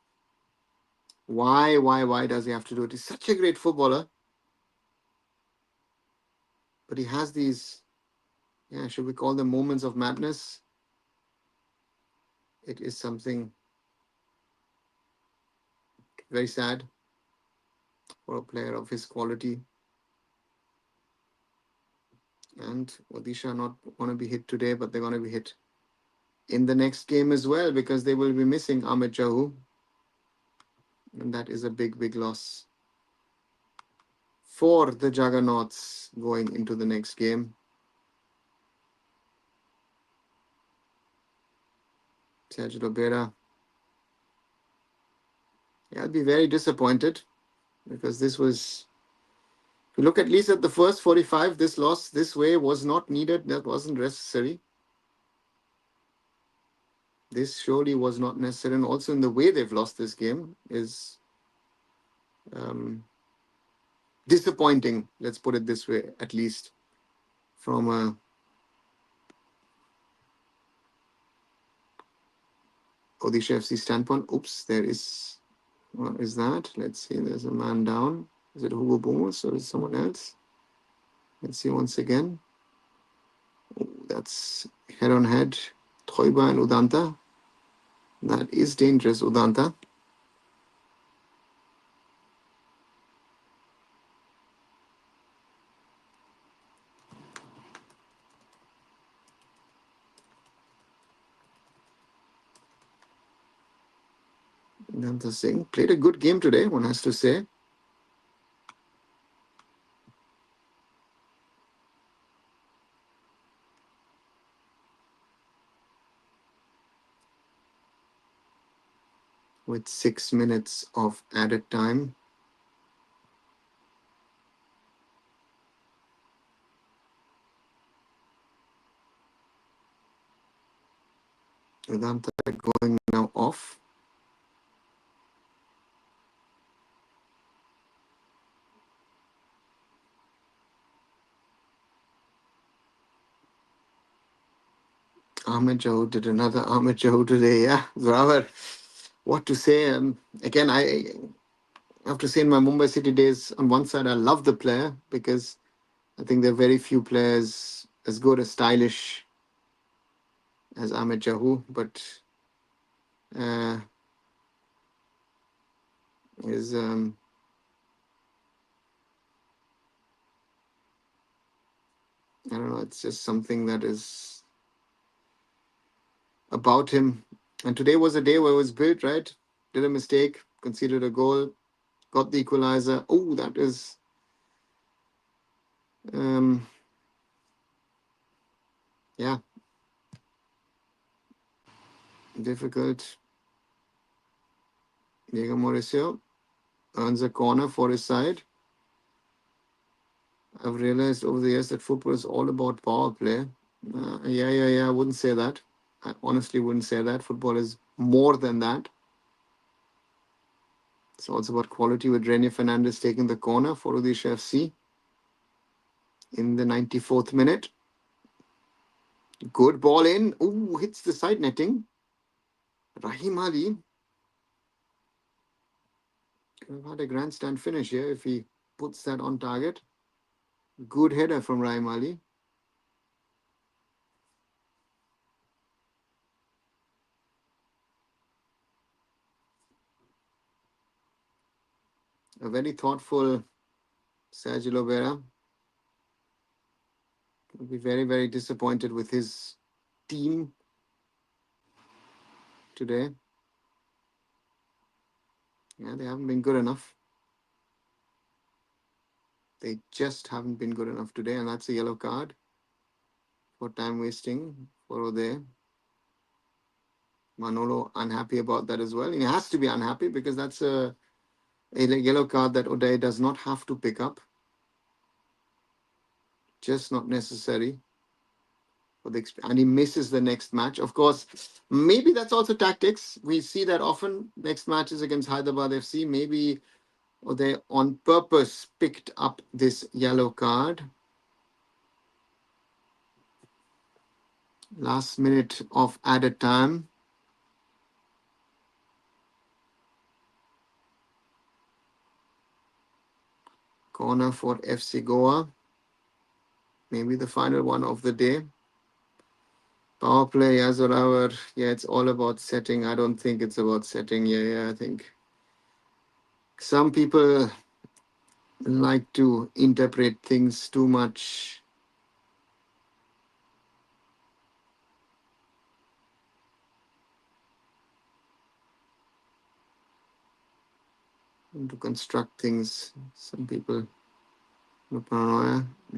Why does he have to do it? He's such a great footballer. But he has these, should we call them moments of madness? It is something very sad for a player of his quality. And Odisha are not going to be hit today, but they're going to be hit in the next game as well, because they will be missing Ahmed Jahu. And that is a big, big loss for the Juggernauts going into the next game. Sergio Lobera. I'll be very disappointed, because this was, if you look at least at the first 45, this loss this way was not needed. That wasn't necessary. This surely was not necessary. And also in the way they've lost this game is disappointing. Let's put it this way, at least from a Odisha FC standpoint. Oops, there is, what is that? Let's see, there's a man down. Is it Hugo Bomus or is it someone else? Let's see once again. That's head on head. Thoiba and Udanta. That is dangerous, Udanta. Udanta Singh played a good game today, one has to say. With 6 minutes of added time. Udanta going now off. Ahmed Jahu did another Ahmed Jahu today. Yeah, Zorawar. What to say? Again, I have to say in my Mumbai City days, on one side, I love the player because I think there are very few players as good, as stylish, as Ahmed Jahu, but uh, is I don't know. It's just something that is about him. And today was a day where it was built right. Did a mistake, conceded a goal, got the equalizer. Oh, that is um, yeah, difficult. Diego Mauricio earns a corner for his side. I've realized over the years that football is all about power play. Yeah. I wouldn't say that. I honestly wouldn't say that. Football is more than that. It's also about quality with Rene Fernandez taking the corner for Odisha FC in the 94th minute. Good ball in. Ooh, hits the side netting. Rahim Ali could have had a grandstand finish here if he puts that on target. Good header from Rahim Ali. A very thoughtful Sergio Lovera. Will be very, very disappointed with his team today. Yeah, they haven't been good enough. They just haven't been good enough today, and that's a yellow card for time wasting for Ode. Manolo unhappy about that as well. He has to be unhappy because that's a yellow card that Ode does not have to pick up. Just not necessary for the and he misses the next match. Of course, maybe that's also tactics. We see that often. Next matches against Hyderabad FC. Maybe Ode on purpose picked up this yellow card. Last minute of added time. Corner for FC Goa. Maybe the final one of the day. Power play, as or our, yeah, it's all about setting. I don't think it's about setting. Yeah, I think some people like to interpret things too much. And to construct things. Some people,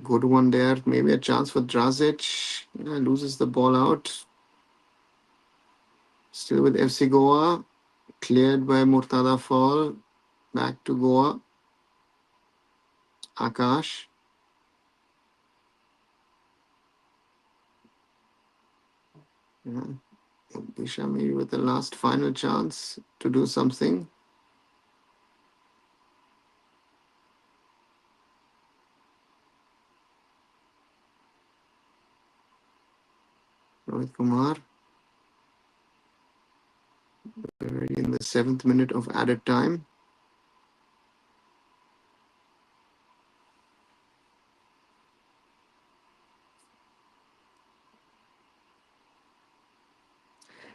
good one there. Maybe a chance for Drazic. Yeah, loses the ball out. Still with FC Goa. Cleared by Murtada Fall. Back to Goa. Akash. Yeah. Odisha maybe with the last final chance to do something. Rohit Kumar. Already in the 7th minute of added time.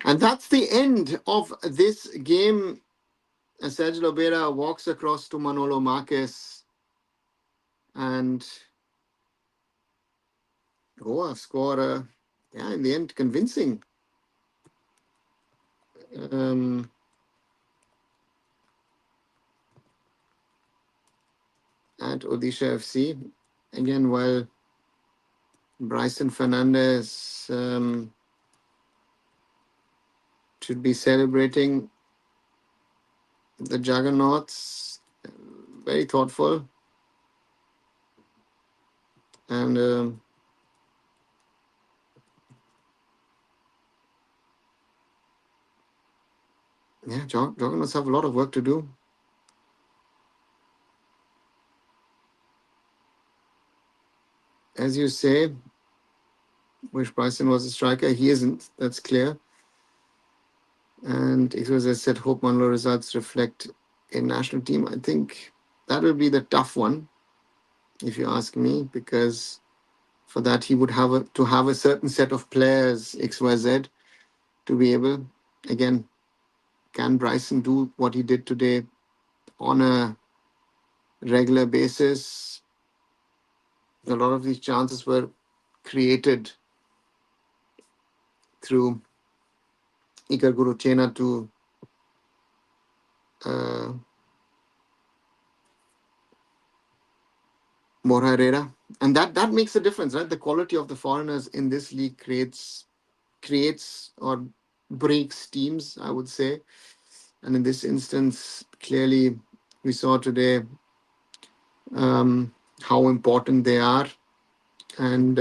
And that's the end of this game. Sergio Lobera walks across to Manolo Marquez and Goa score, in the end, convincing. At Odisha FC. Again, while Bryson Fernandez should be celebrating the juggernauts, very thoughtful. And juggernauts have a lot of work to do. As you say, wish Bryson was a striker. He isn't, that's clear. And it was, as I said, hope Manolo results reflect a national team. I think that will be the tough one, if you ask me, because For that, he would to have a certain set of players, XYZ, to be able. Again, can Bryson do what he did today on a regular basis? A lot of these chances were created through Iker Guruchena to uh, Borja Herrera, and that makes a difference, right? The quality of the foreigners in this league creates or breaks teams, I would say. And in this instance, clearly, we saw today how important they are, and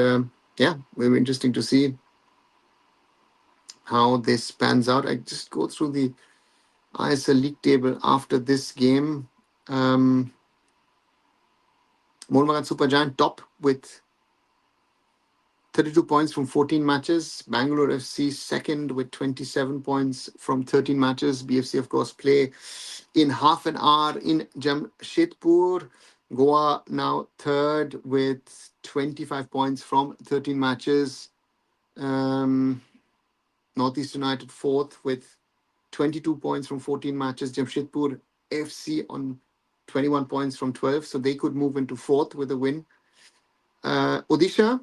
yeah, very interesting to see how this pans out. I just go through the ISL league table after this game. Mohun Supergiant top with 32 points from 14 matches. Bangalore FC second with 27 points from 13 matches. BFC, of course, play in half an hour in Jamshedpur. Goa now third with 25 points from 13 matches. Northeast United fourth with 22 points from 14 matches. Jamshedpur FC on 21 points from 12, so they could move into fourth with a win. Odisha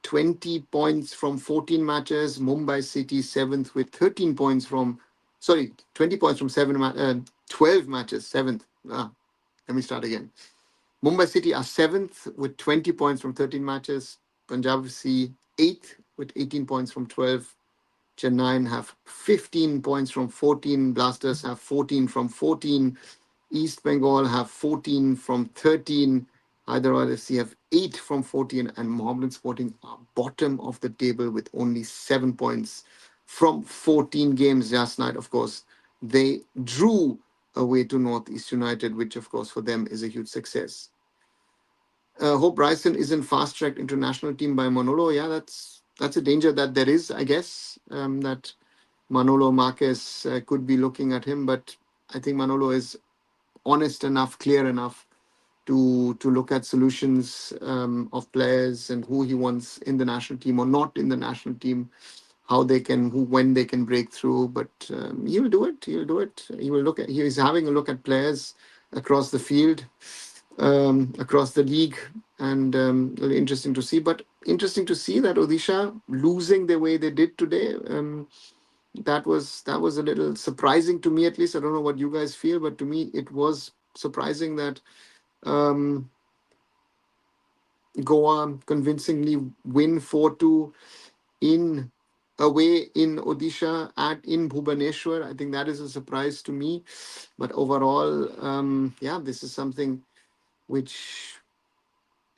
20 points from 14 matches. Mumbai City seventh with 13 points from, 20 points from 12 matches, seventh. Let me start again. Mumbai City are seventh with 20 points from 13 matches. Punjab FC eighth with 18 points from 12. Chennai have 15 points from 14. Blasters have 14 from 14. East Bengal have 14 from 13. Hyderabad FC have 8 from 14. And Mohammedan Sporting are bottom of the table with only 7 points from 14 games last night. Of course, they drew away to Northeast United, which, of course, for them is a huge success. Hope Bryson isn't fast-tracked international team by Manolo. Yeah, that's a danger that there is, I guess, that Manolo Marquez could be looking at him. But I think Manolo is honest enough, clear enough to look at solutions of players and who he wants in the national team or not in the national team, when they can break through. But he'll do it. He'll do it. He's having a look at players across the field, across the league, and really interesting to see. But interesting to see that Odisha losing the way they did today. That was a little surprising to me, at least. I don't know what you guys feel, but to me it was surprising that um, Goa convincingly win 4-2 in away in Odisha in Bhubaneswar. I think that is a surprise to me. But overall, yeah, this is something which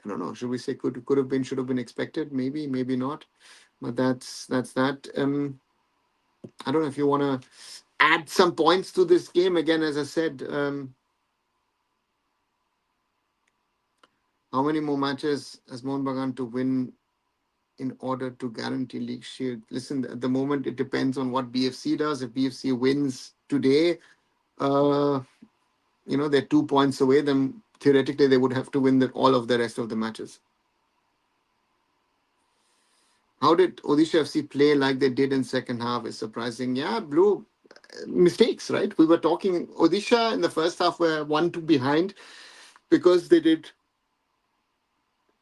I don't know. Should we say should have been expected? Maybe not. But that's that. I don't know if you want to add some points to this game. Again, as I said, how many more matches has Mohun Bagan to win in order to guarantee league shield? Listen, at the moment, it depends on what BFC does. If BFC wins today, uh, they're 2 points away. Then theoretically, they would have to win all of the rest of the matches. How did Odisha FC play like they did in second half? Is surprising. Yeah, Blue, mistakes, right? We were talking Odisha in the first half were 1-2 behind because they did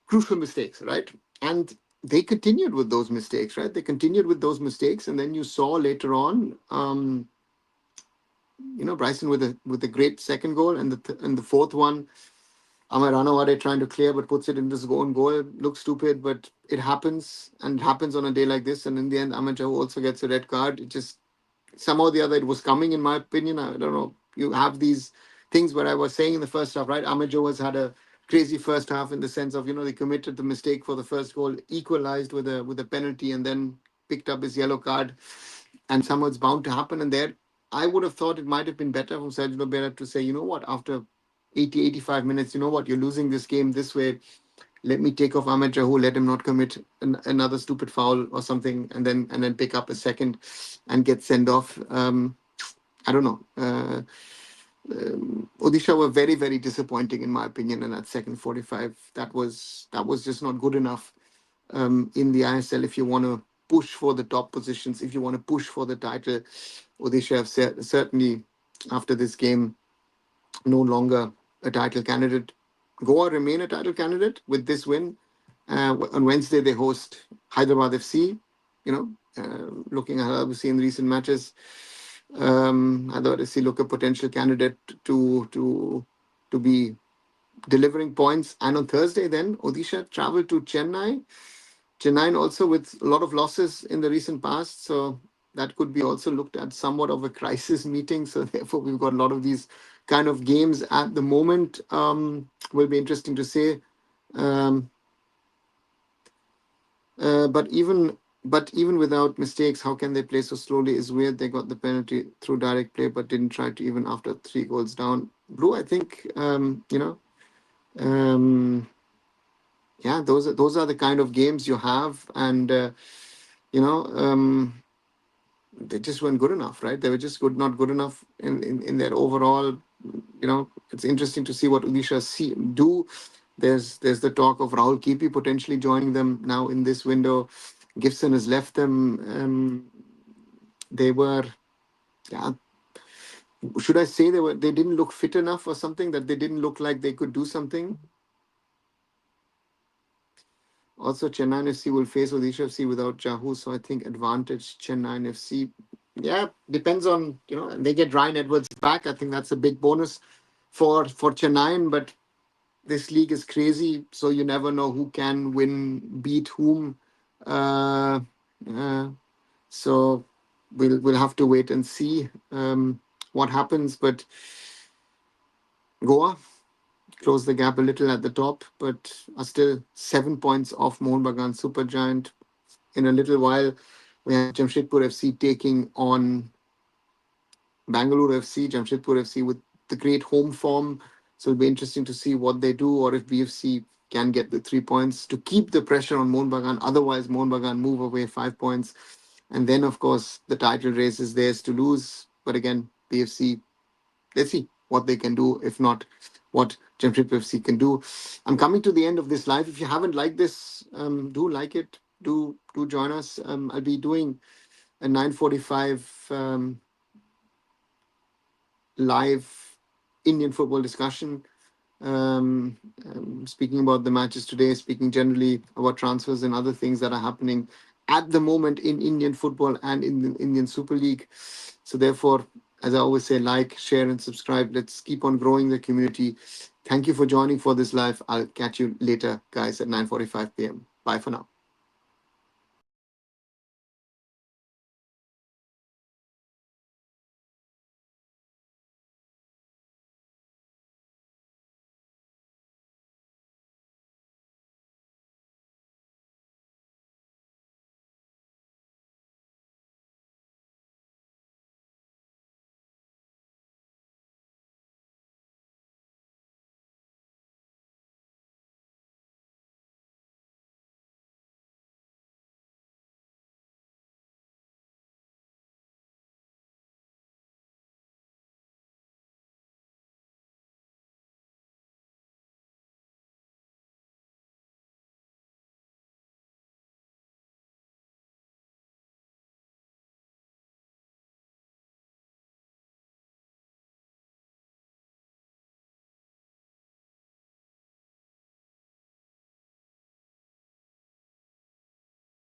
crucial mistakes, right? And they continued with those mistakes, right? They continued with those mistakes, and then you saw later on, Bryson with a great second goal, and the fourth one, Amar Ranawade trying to clear but puts it in this own goal. Looks stupid, but it happens, and happens on a day like this. And in the end, Amar Jahu also gets a red card. It just somehow or the other it was coming, in my opinion. I don't know. You have these things where I was saying in the first half, right? Ahmed Joe has had a crazy first half in the sense of they committed the mistake for the first goal, equalized with a penalty, and then picked up his yellow card, and somehow it's bound to happen. And there, I would have thought it might have been better from Sergio Bera to say, you know what, after 80, 85 minutes, you know what, you're losing this game this way. Let me take off Ahmed Jahu, let him not commit another stupid foul or something, and then pick up a second and get sent off. I don't know. Odisha were very, very disappointing in my opinion in that second 45. That was just not good enough in the ISL if you want to push for the top positions, if you want to push for the title. Odisha have certainly, after this game, no longer a title candidate. Goa remain a title candidate with this win. On Wednesday, they host Hyderabad FC. Looking at obviously in recent matches, Hyderabad FC look a potential candidate to be delivering points. And on Thursday, then Odisha travel to Chennai. Chennai also with a lot of losses in the recent past, so that could be also looked at somewhat of a crisis meeting. So therefore, we've got a lot of these kind of games at the moment. Will be interesting to say. Um, but even without mistakes, how can they play so slowly? Is weird. They got the penalty through direct play, but didn't try to even after 3 goals down. Blue, I think um, yeah, those are the kind of games you have, and you know. They just weren't good enough, right? They were just not good enough in their overall. It's interesting to see what Odisha do. There's the talk of Rahul Kipi potentially joining them now in this window. Gibson has left them. They were, yeah. Should I say they didn't look fit enough or something, that they didn't look like they could do something? Also, Chennai FC will face Odisha FC without Jahu, so I think advantage Chennai FC. Yeah, depends on, and they get Ryan Edwards back. I think that's a big bonus for Chennai, but this league is crazy, so you never know who can beat whom. Uh, uh, so we'll have to wait and see what happens. But Goa close the gap a little at the top, but are still 7 points off Mohun Bagan Supergiant. In a little while, we have Jamshedpur FC taking on Bangalore FC. Jamshedpur FC with the great home form. So it'll be interesting to see what they do, or if BFC can get the 3 points to keep the pressure on Mohun Bagan. Otherwise, Mohun Bagan move away 5 points. And then, of course, the title race is theirs to lose. But again, BFC, let's see what they can do. If not, what Jamshedpur FC can do. I'm coming to the end of this live. If you haven't liked this, do like it. Do join us. I'll be doing a 9:45 live Indian football discussion. Speaking about the matches today, speaking generally about transfers and other things that are happening at the moment in Indian football and in the Indian Super League. So therefore, as I always say, like, share, and subscribe. Let's keep on growing the community. Thank you for joining for this live. I'll catch you later, guys, at 9:45 p.m. Bye for now.